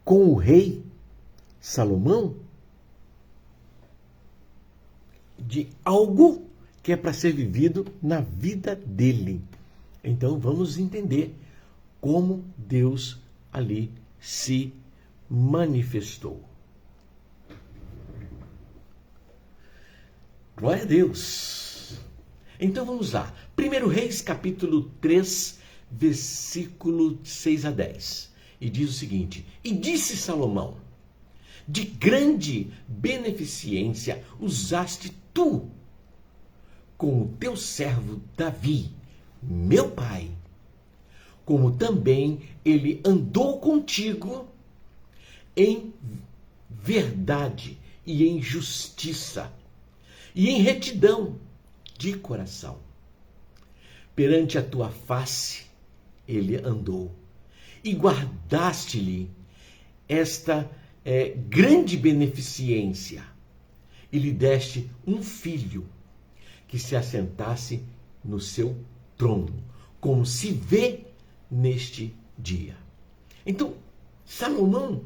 com o rei Salomão de algo que é para ser vivido na vida dele. Então vamos entender como Deus ali se manifestou. Glória a Deus. Então vamos lá. 1 Reis capítulo 3, versículo 6 a 10. E diz o seguinte: E disse Salomão: de grande beneficência usaste tu com o teu servo Davi, meu pai, como também ele andou contigo em verdade e em justiça e em retidão de coração. Perante a tua face ele andou, e guardaste-lhe esta grande beneficência, e lhe deste um filho que se assentasse no seu trono, como se vê neste dia. Então, Salomão,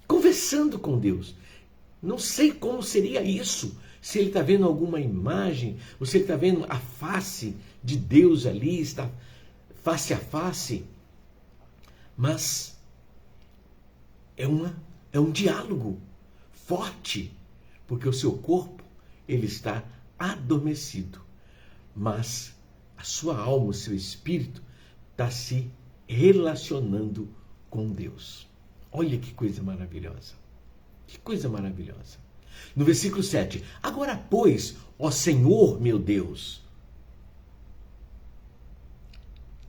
conversando com Deus, não sei como seria isso, se ele está vendo alguma imagem, ou se ele está vendo a face de Deus ali, está face a face, mas é um diálogo forte, porque o seu corpo ele está adormecido, mas a sua alma, o seu espírito está se relacionando com Deus. Olha que coisa maravilhosa. Que coisa maravilhosa. No versículo 7, agora, pois, ó Senhor meu Deus.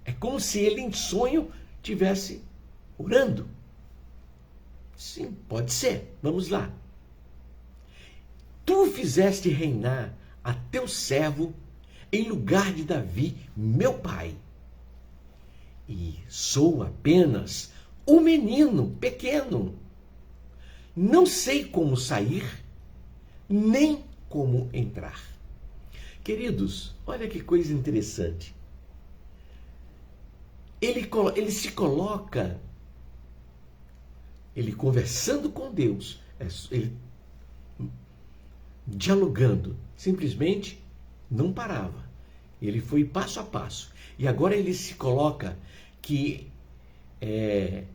É como se ele em sonho tivesse orando. Sim, pode ser. Vamos lá. Tu fizeste reinar a teu servo em lugar de Davi, meu pai. E sou apenas um menino pequeno. Não sei como sair, nem como entrar. Queridos, olha que coisa interessante. Ele se coloca, ele conversando com Deus, ele dialogando, simplesmente não parava. Ele foi passo a passo. E agora ele se coloca que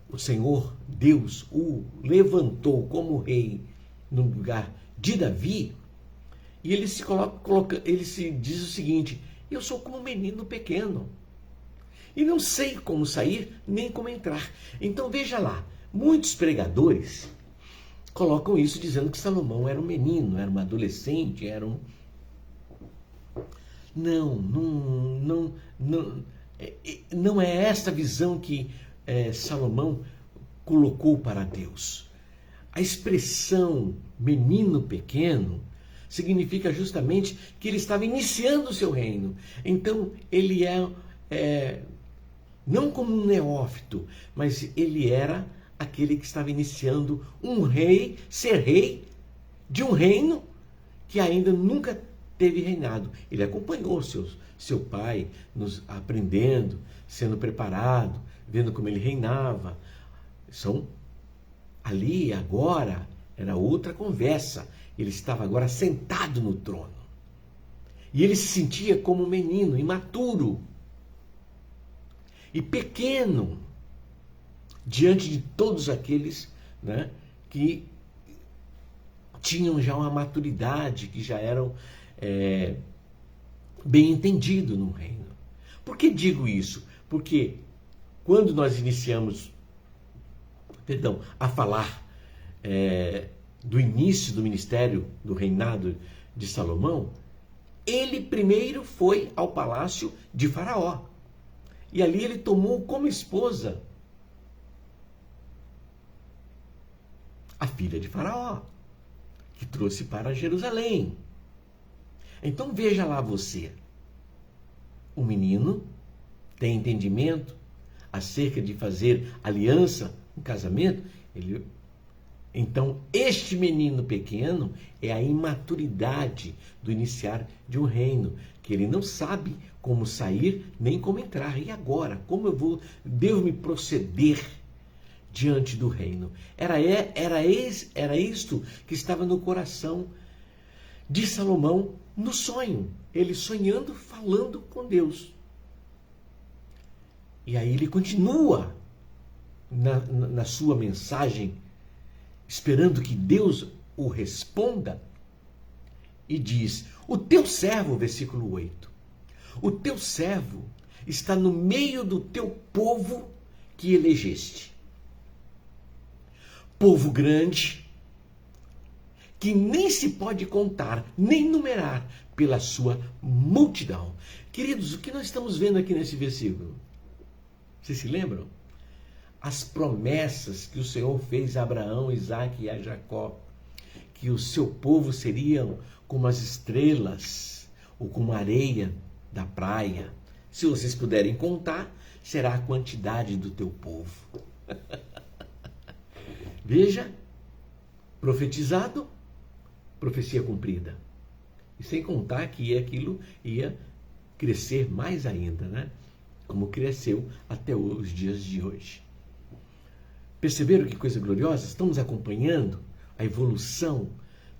o Senhor, Deus, o levantou como rei no lugar de Davi. E ele se coloca, ele se diz o seguinte: eu sou como um menino pequeno. E não sei como sair, nem como entrar. Então veja lá, muitos pregadores colocam isso dizendo que Salomão era um menino, era um adolescente, era um... Não é esta visão que Salomão colocou para Deus. A expressão menino pequeno significa justamente que ele estava iniciando o seu reino. Então ele não como um neófito, mas ele era aquele que estava iniciando ser rei de um reino que ainda nunca teve reinado. Ele acompanhou seu pai, aprendendo, sendo preparado, vendo como ele reinava. Ali, agora, era outra conversa. Ele estava agora sentado no trono. E ele se sentia como um menino, imaturo e pequeno, diante de todos aqueles, né, que tinham já uma maturidade, que já eram bem entendidos no reino. Por que digo isso? Porque quando nós iniciamos, a falar do início do ministério, do reinado de Salomão, ele primeiro foi ao palácio de Faraó. E ali ele tomou como esposa a filha de Faraó, que trouxe para Jerusalém. Então veja lá você, o menino tem entendimento acerca de fazer aliança, um casamento, ele Então, este menino pequeno é a imaturidade do iniciar de um reino, que ele não sabe como sair nem como entrar. E agora, como devo me proceder diante do reino? Era isto que estava no coração de Salomão no sonho. Ele sonhando, falando com Deus. E aí ele continua na sua mensagem, esperando que Deus o responda, e diz: o teu servo, versículo 8, o teu servo está no meio do teu povo que elegeste. Povo grande, que nem se pode contar, nem numerar pela sua multidão. Queridos, o que nós estamos vendo aqui nesse versículo? Vocês se lembram? As promessas que o Senhor fez a Abraão, Isaque e a Jacó, que o seu povo seriam como as estrelas ou como a areia da praia. Se vocês puderem contar, será a quantidade do teu povo. Veja, profetizado, profecia cumprida. E sem contar que aquilo ia crescer mais ainda, né? Como cresceu até os dias de hoje. Perceberam que coisa gloriosa? Estamos acompanhando a evolução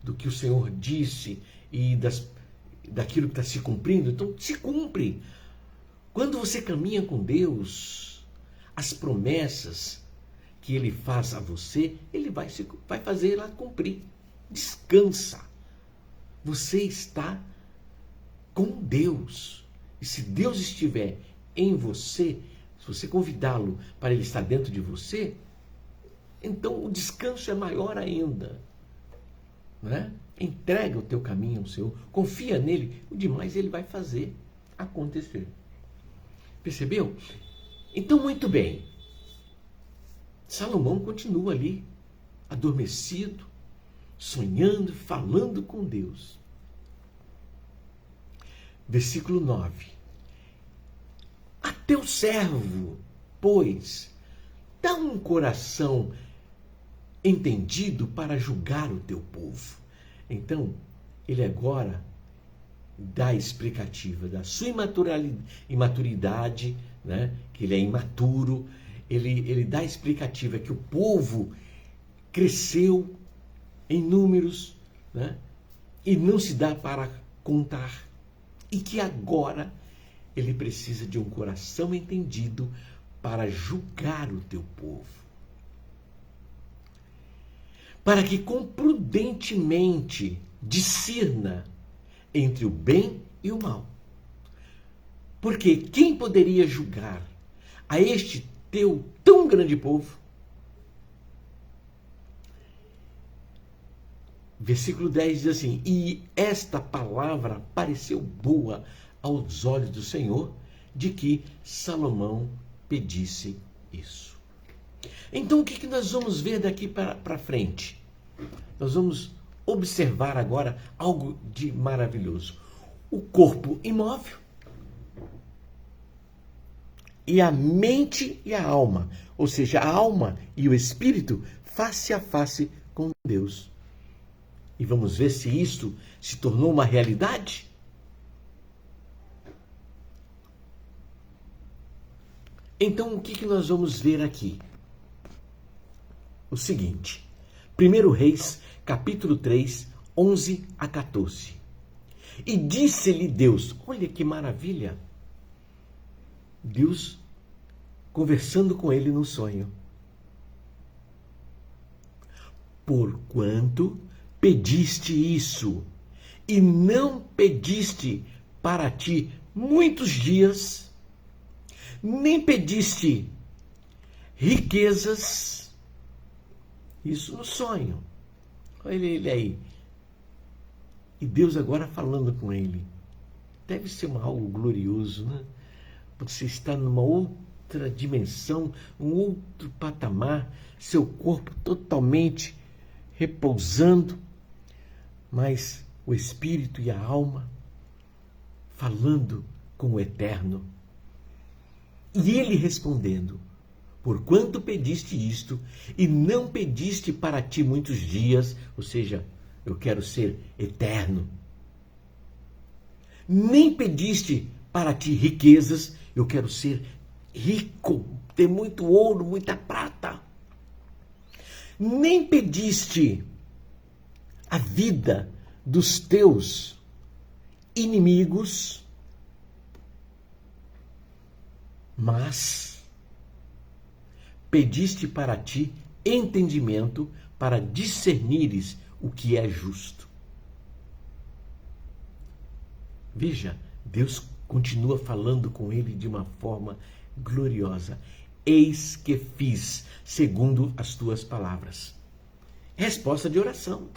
do que o Senhor disse e daquilo que está se cumprindo. Então, se cumpre. Quando você caminha com Deus, as promessas que Ele faz a você, Ele vai fazer ela cumprir. Descansa. Você está com Deus. E se Deus estiver em você, se você convidá-lo para Ele estar dentro de você, então o descanso é maior ainda. Né? Entrega o teu caminho ao Senhor, confia nele, o demais Ele vai fazer acontecer. Percebeu? Então, muito bem. Salomão continua ali, adormecido, sonhando, falando com Deus. Versículo 9. A teu servo, pois, dá um coração entendido para julgar o teu povo. Então, ele agora dá a explicativa da sua imaturidade, né? Que ele é imaturo. Ele dá a explicativa que o povo cresceu em números, né? E não se dá para contar. E que agora ele precisa de um coração entendido para julgar o teu povo. Para que prudentemente discirna entre o bem e o mal. Porque quem poderia julgar a este teu tão grande povo? Versículo 10 diz assim: e esta palavra pareceu boa aos olhos do Senhor, de que Salomão pedisse isso. Então, o que nós vamos ver daqui para frente? Nós vamos observar agora algo de maravilhoso. O corpo imóvel e a mente e a alma, ou seja, a alma e o espírito face a face com Deus. E vamos ver se isto se tornou uma realidade. Então, o que nós vamos ver aqui? O seguinte, 1 Reis, capítulo 3, 11 a 14. E disse-lhe Deus, olha que maravilha, Deus conversando com ele no sonho. Porquanto pediste isso, e não pediste para ti muitos dias, nem pediste riquezas, isso no sonho. Olha ele aí. E Deus agora falando com ele. Deve ser algo glorioso, né? Você está numa outra dimensão, um outro patamar, seu corpo totalmente repousando, mas o espírito e a alma falando com o Eterno. E ele respondendo, porquanto pediste isto, e não pediste para ti muitos dias, ou seja, eu quero ser eterno. Nem pediste para ti riquezas, eu quero ser rico, ter muito ouro, muita prata. Nem pediste a vida dos teus inimigos, mas pediste para ti entendimento para discernires o que é justo. Veja, Deus continua falando com ele de uma forma gloriosa. Eis que fiz segundo as tuas palavras. Resposta de oração.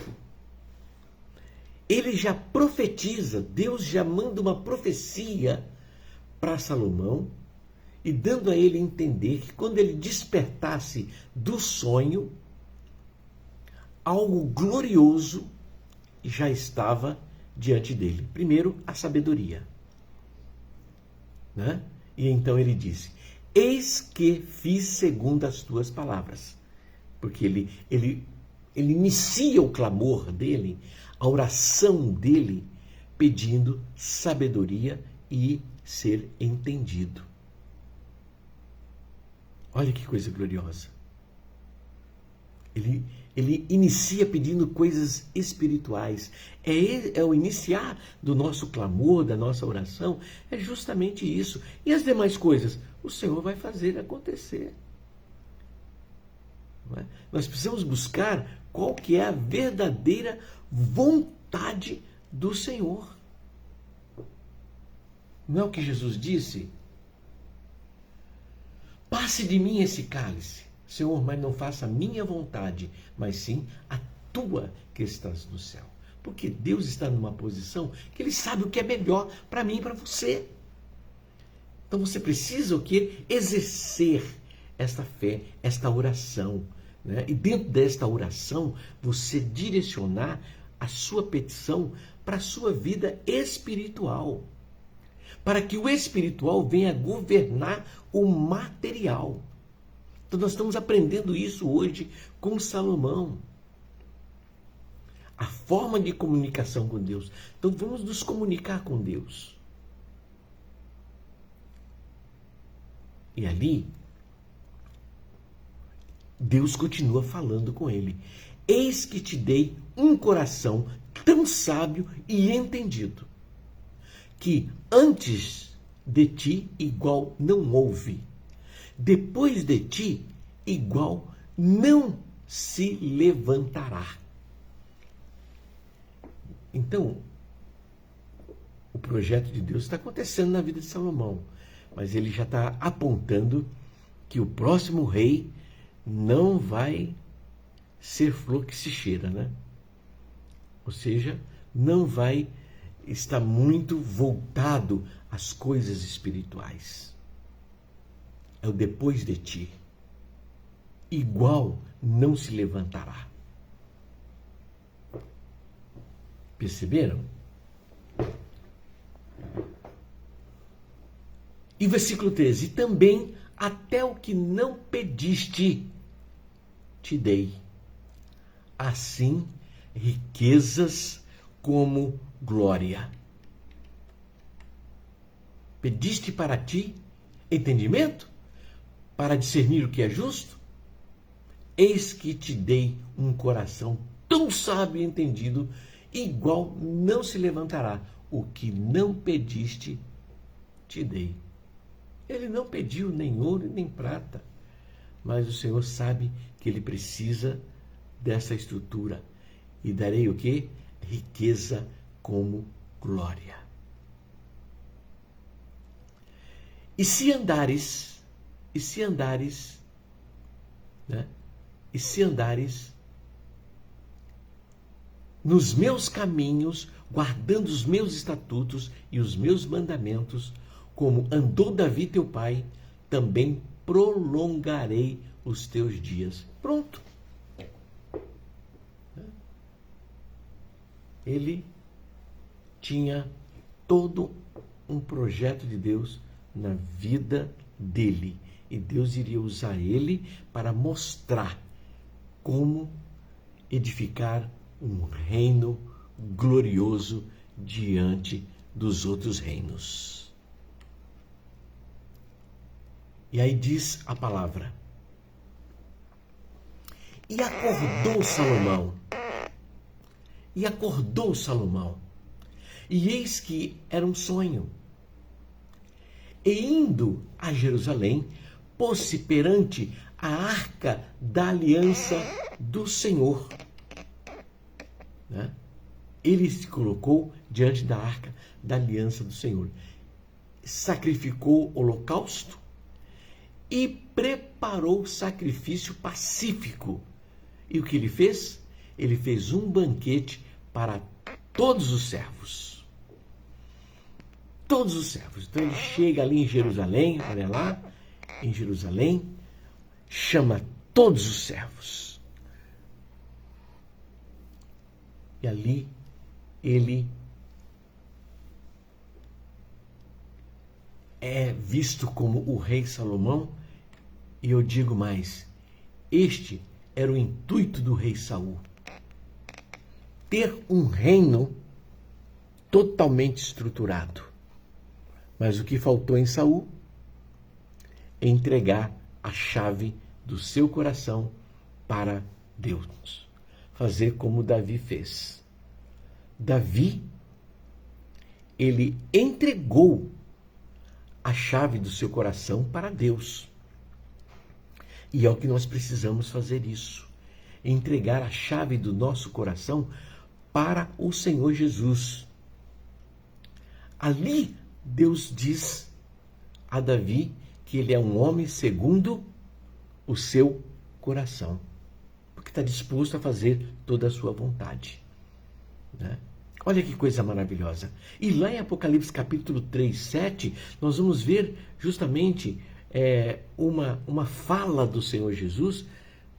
Ele já profetiza, Deus já manda uma profecia para Salomão e dando a ele entender que quando ele despertasse do sonho, algo glorioso já estava diante dele. Primeiro, a sabedoria. Né? E então ele disse, eis que fiz segundo as tuas palavras. Porque ele inicia o clamor dele, a oração dele, pedindo sabedoria e ser entendido. Olha que coisa gloriosa. Ele inicia pedindo coisas espirituais. É o iniciar do nosso clamor, da nossa oração, é justamente isso. E as demais coisas, o Senhor vai fazer acontecer. Não é? Nós precisamos buscar qual que é a verdadeira vontade do Senhor. Não é o que Jesus disse? Passe de mim esse cálice, Senhor, mas não faça a minha vontade, mas sim a tua que estás no céu. Porque Deus está numa posição que Ele sabe o que é melhor para mim e para você. Então você precisa o quê? Exercer esta fé, esta oração. Né? E dentro desta oração, você direcionar a sua petição para a sua vida espiritual. Para que o espiritual venha governar o material. Então nós estamos aprendendo isso hoje com Salomão. A forma de comunicação com Deus. Então vamos nos comunicar com Deus. E ali, Deus continua falando com ele. Eis que te dei um coração tão sábio e entendido, que antes de ti igual não houve, depois de ti igual não se levantará. Então, o projeto de Deus está acontecendo na vida de Salomão, mas ele já está apontando que o próximo rei não vai ser flor que se cheira, né? Ou seja, não vai estar muito voltado às coisas espirituais. É o depois de ti. Igual não se levantará. Perceberam? E versículo 13. E também até o que não pediste te dei. Assim, riquezas como glória. Pediste para ti entendimento? Para discernir o que é justo? Eis que te dei um coração tão sábio e entendido, igual não se levantará. O que não pediste, te dei. Ele não pediu nem ouro nem prata, mas o Senhor sabe que ele precisa dessa estrutura. E darei o quê? Riqueza como glória. E se andares, né? E se andares nos meus caminhos, guardando os meus estatutos e os meus mandamentos, como andou Davi teu pai, também prolongarei os teus dias. Pronto. Ele tinha todo um projeto de Deus na vida dele. E Deus iria usar ele para mostrar como edificar um reino glorioso diante dos outros reinos. E aí diz a palavra: E acordou Salomão, e eis que era um sonho. E indo a Jerusalém, pôs-se perante a arca da aliança do Senhor. Né? Ele se colocou diante da arca da aliança do Senhor. Sacrificou holocausto e preparou sacrifício pacífico. E o que ele fez? Ele fez um banquete para todos os servos. Todos os servos. Então ele chega ali em Jerusalém, olha lá, em Jerusalém, chama todos os servos. E ali ele é visto como o rei Salomão, e eu digo mais, este era o intuito do rei Saul. Ter um reino totalmente estruturado. Mas o que faltou em Saul? Entregar a chave do seu coração para Deus. Fazer como Davi fez. Davi, ele entregou a chave do seu coração para Deus. E é o que nós precisamos fazer isso. Entregar a chave do nosso coração para o Senhor Jesus. Ali, Deus diz a Davi que ele é um homem segundo o seu coração. Porque está disposto a fazer toda a sua vontade. Né? Olha que coisa maravilhosa. E lá em Apocalipse capítulo 3, 7, nós vamos ver justamente uma fala do Senhor Jesus,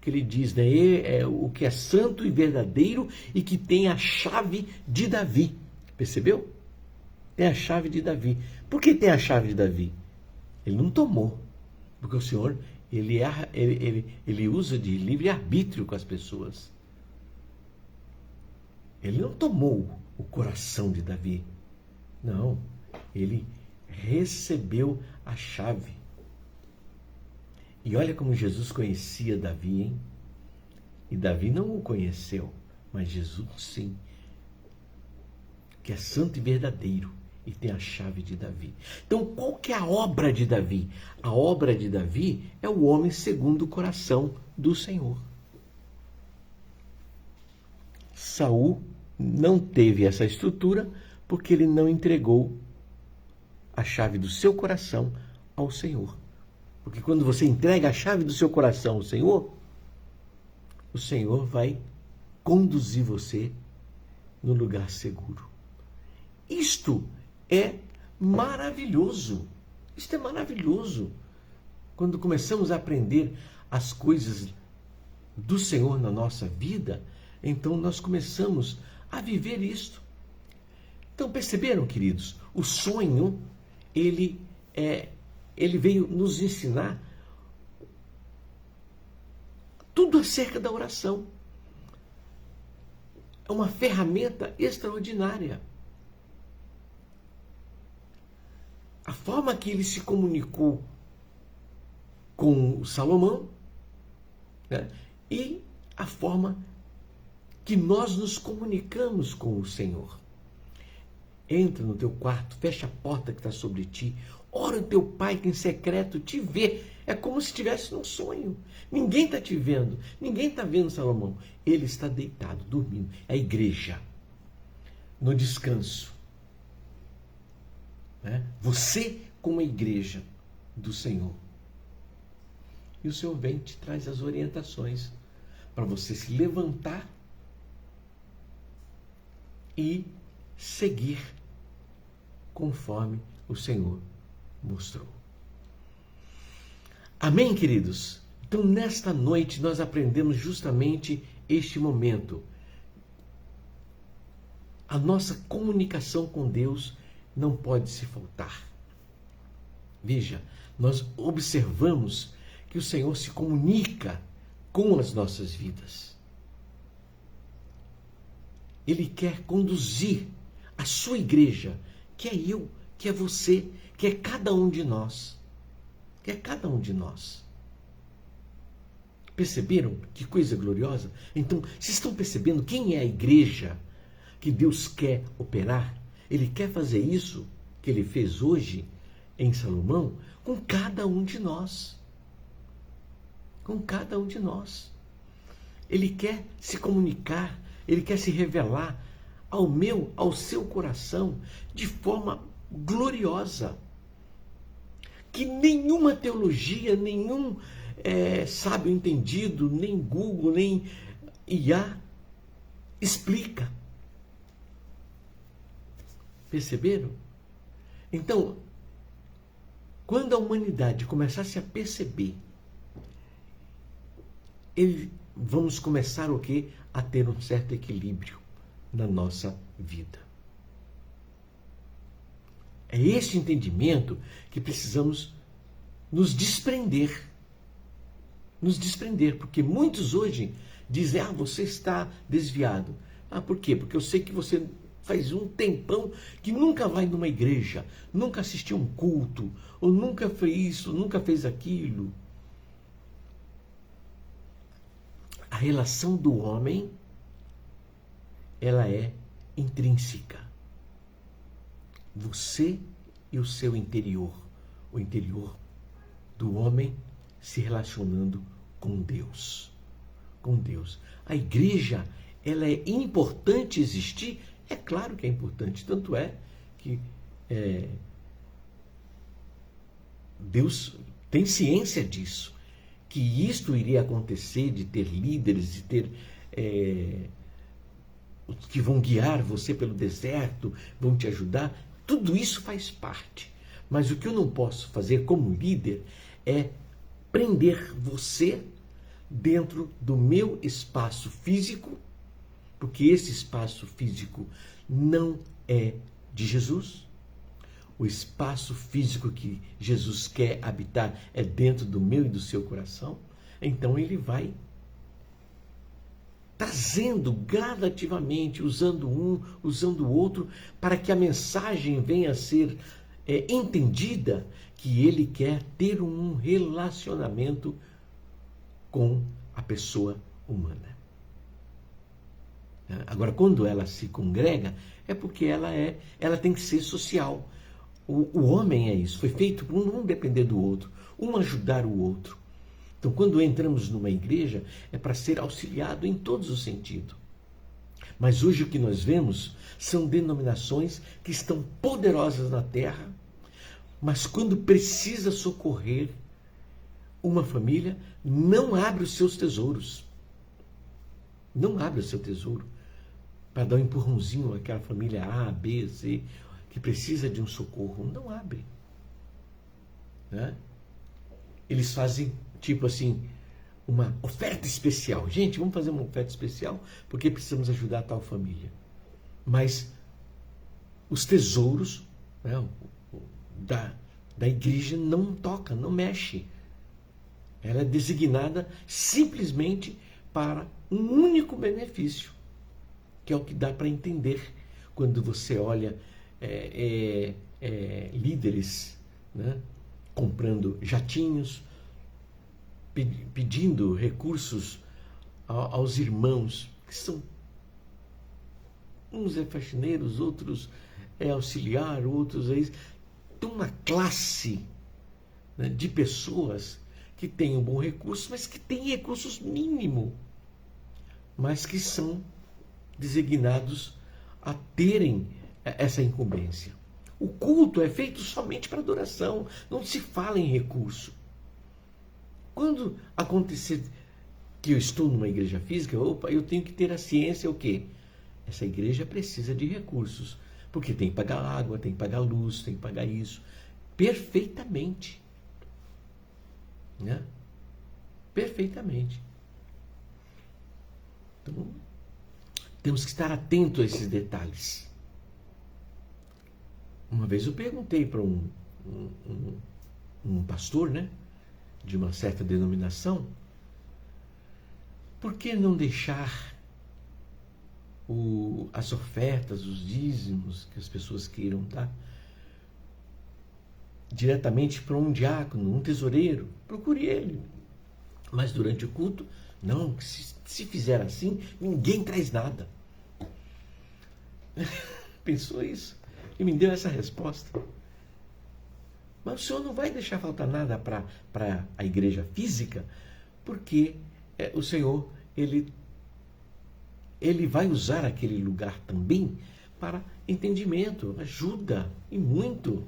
que ele diz, né, o que é santo e verdadeiro e que tem a chave de Davi. Percebeu? Tem a chave de Davi. Por que tem a chave de Davi? Ele não tomou. Porque o Senhor, ele usa de livre-arbítrio com as pessoas. Ele não tomou o coração de Davi. Não. Ele recebeu a chave. E olha como Jesus conhecia Davi, hein? E Davi não o conheceu, mas Jesus sim. Que é santo e verdadeiro e tem a chave de Davi. Então, qual que é a obra de Davi? A obra de Davi é o homem segundo o coração do Senhor. Saul não teve essa estrutura porque ele não entregou a chave do seu coração ao Senhor. Porque quando você entrega a chave do seu coração ao Senhor, o Senhor vai conduzir você no lugar seguro. Isto é maravilhoso. Isto é maravilhoso. Quando começamos a aprender as coisas do Senhor na nossa vida, então nós começamos a viver isto. Então perceberam, queridos? O sonho, ele veio nos ensinar tudo acerca da oração. É uma ferramenta extraordinária. A forma que ele se comunicou com Salomão, né, e a forma que nós nos comunicamos com o Senhor. Entra no teu quarto, fecha a porta que está sobre ti, ora o teu pai que em secreto te vê. É como se estivesse num sonho. Ninguém está te vendo, ninguém está vendo Salomão. Ele está deitado, dormindo. É a igreja, no descanso. Né? Você como a igreja do Senhor. E o Senhor vem e te traz as orientações para você se levantar e seguir conforme o Senhor mostrou. Amém, queridos? Então, nesta noite, nós aprendemos justamente este momento. A nossa comunicação com Deus não pode se faltar. Veja, nós observamos que o Senhor se comunica com as nossas vidas. Ele quer conduzir a sua igreja, que é eu, que é você, que é cada um de nós. Que é cada um de nós. Perceberam que coisa gloriosa? Então, vocês estão percebendo quem é a igreja que Deus quer operar? Ele quer fazer isso que ele fez hoje em Salomão com cada um de nós. Com cada um de nós. Ele quer se comunicar, ele quer se revelar ao meu, ao seu coração de forma gloriosa. Que nenhuma teologia, nenhum sábio entendido, nem Google, nem IA explica. Perceberam? Então, quando a humanidade começasse a perceber, vamos começar o quê? A ter um certo equilíbrio na nossa vida. É esse entendimento que precisamos nos desprender. Nos desprender, porque muitos hoje dizem, você está desviado. Por quê? Porque eu sei que você faz um tempão que nunca vai numa igreja, nunca assistiu um culto, ou nunca fez isso, nunca fez aquilo. A relação do homem, ela é intrínseca. Você e o seu interior, o interior do homem se relacionando com Deus. Com Deus. A igreja, ela é importante existir? É claro que é importante, tanto é que Deus tem ciência disso, que isto iria acontecer, de ter líderes, de ter que vão guiar você pelo deserto, vão te ajudar, tudo isso faz parte. Mas o que eu não posso fazer como líder é prender você dentro do meu espaço físico, porque esse espaço físico não é de Jesus. O espaço físico que Jesus quer habitar é dentro do meu e do seu coração. Então ele vai trazendo gradativamente, usando um, usando o outro, para que a mensagem venha a ser entendida, que ele quer ter um relacionamento com a pessoa humana. Agora, quando ela se congrega, é porque ela tem que ser social. O homem é isso, foi feito para um depender do outro, um ajudar o outro. Então, quando entramos numa igreja, é para ser auxiliado em todos os sentidos. Mas hoje o que nós vemos são denominações que estão poderosas na terra, mas quando precisa socorrer uma família, não abre os seus tesouros. Não abre o seu tesouro para dar um empurrãozinho àquela família A, B, C, que precisa de um socorro. Não abre. Né? Eles fazem, tipo assim, uma oferta especial. Gente, vamos fazer uma oferta especial porque precisamos ajudar a tal família. Mas os tesouros, né, da igreja não toca, não mexe. Ela é designada simplesmente para um único benefício, que é o que dá para entender quando você olha líderes, né, comprando jatinhos, pedindo recursos aos irmãos, que são, uns é faxineiros, outros é auxiliar, outros é isso. Tem uma classe, né, de pessoas que têm um bom recurso, mas que têm recursos mínimos, mas que são designados a terem essa incumbência. O culto é feito somente para adoração, não se fala em recurso. Quando acontecer que eu estou numa igreja física, eu tenho que ter a ciência, o quê? Essa igreja precisa de recursos, porque tem que pagar água, tem que pagar luz, tem que pagar isso, perfeitamente. Né? Perfeitamente. Então, temos que estar atentos a esses detalhes. Uma vez eu perguntei para um um pastor, né, de uma certa denominação, por que não deixar as ofertas, os dízimos que as pessoas queiram dar diretamente para um diácono, um tesoureiro? Procure ele. Mas durante o culto, não, se fizer assim, ninguém traz nada. Pensou isso? E me deu essa resposta. Mas o Senhor não vai deixar faltar nada para a igreja física, porque o Senhor, Ele vai usar aquele lugar também para entendimento, ajuda e muito.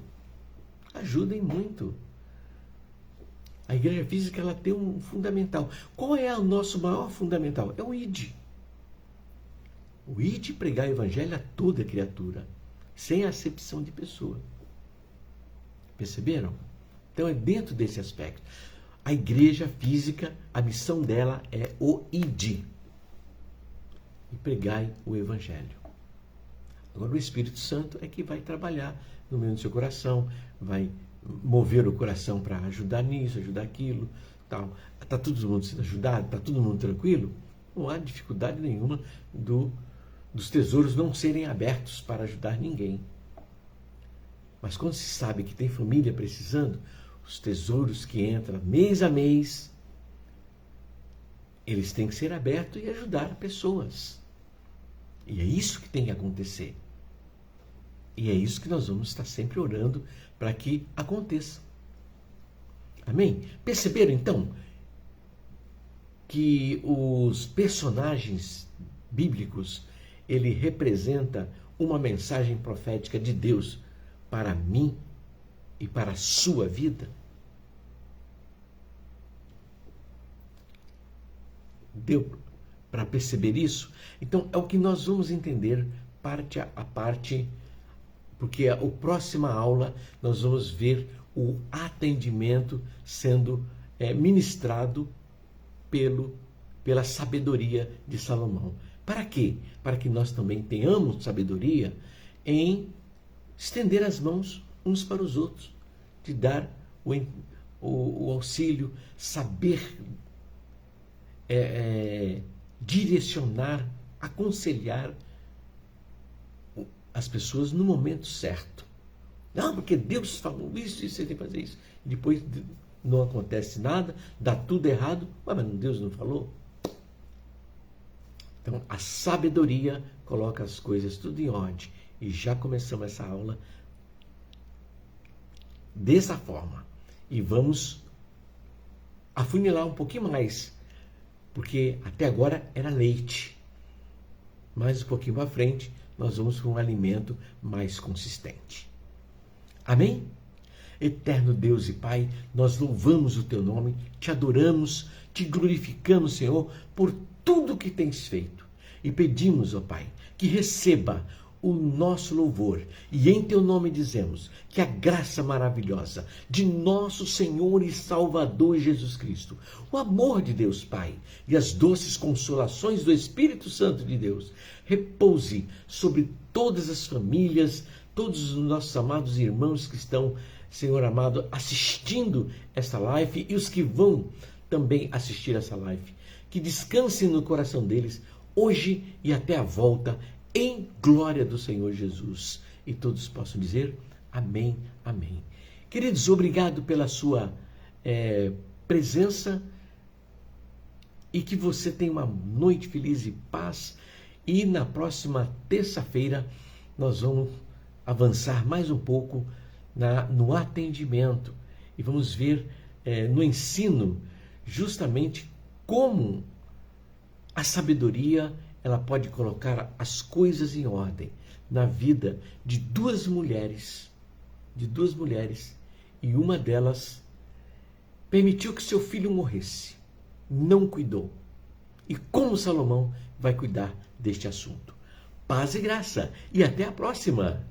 Ajuda e muito. A igreja física, ela tem um fundamental. Qual é o nosso maior fundamental? É o ID. O ID pregar o evangelho a toda criatura, sem acepção de pessoa. Perceberam? Então é dentro desse aspecto. A igreja física, a missão dela é o ID. E pregai o evangelho. Agora o Espírito Santo é que vai trabalhar no meio do seu coração, vai mover o coração para ajudar nisso, ajudar aquilo, tal. Está todo mundo sendo ajudado? Está todo mundo tranquilo? Não há dificuldade nenhuma dos tesouros não serem abertos para ajudar ninguém. Mas quando se sabe que tem família precisando, os tesouros que entram mês a mês, eles têm que ser abertos e ajudar pessoas. E é isso que tem que acontecer. E é isso que nós vamos estar sempre orando para que aconteça. Amém? Perceberam então que os personagens bíblicos, ele representa uma mensagem profética de Deus para mim e para a sua vida? Deu para perceber isso? Então é o que nós vamos entender parte a parte, porque a próxima aula nós vamos ver o atendimento sendo ministrado pela sabedoria de Salomão. Para quê? Para que nós também tenhamos sabedoria em estender as mãos uns para os outros, de dar o auxílio, saber direcionar, aconselhar as pessoas no momento certo. Não, porque Deus falou isso e você tem que fazer isso. E depois não acontece nada, dá tudo errado. Mas Deus não falou? Então, a sabedoria coloca as coisas tudo em ordem. E já começamos essa aula dessa forma. E vamos afunilar um pouquinho mais, porque até agora era leite. Mas um pouquinho para frente, nós vamos para um alimento mais consistente. Amém? Eterno Deus e Pai, nós louvamos o Teu nome, te adoramos, te glorificamos, Senhor, por tudo que tens feito. E pedimos, ó Pai, que receba o nosso louvor. E em Teu nome dizemos que a graça maravilhosa de nosso Senhor e Salvador Jesus Cristo, o amor de Deus Pai e as doces consolações do Espírito Santo de Deus repouse sobre todas as famílias, todos os nossos amados irmãos que estão, Senhor amado, assistindo essa live e os que vão também assistir essa live. Que descansem no coração deles hoje e até a volta, em glória do Senhor Jesus. E todos possam dizer amém, amém. Queridos, obrigado pela sua presença e que você tenha uma noite feliz e paz. E na próxima terça-feira nós vamos avançar mais um pouco no atendimento e vamos ver no ensino justamente como a sabedoria ela pode colocar as coisas em ordem na vida de duas mulheres, e uma delas permitiu que seu filho morresse, não cuidou. E como Salomão vai cuidar deste assunto? Paz e graça, e até a próxima!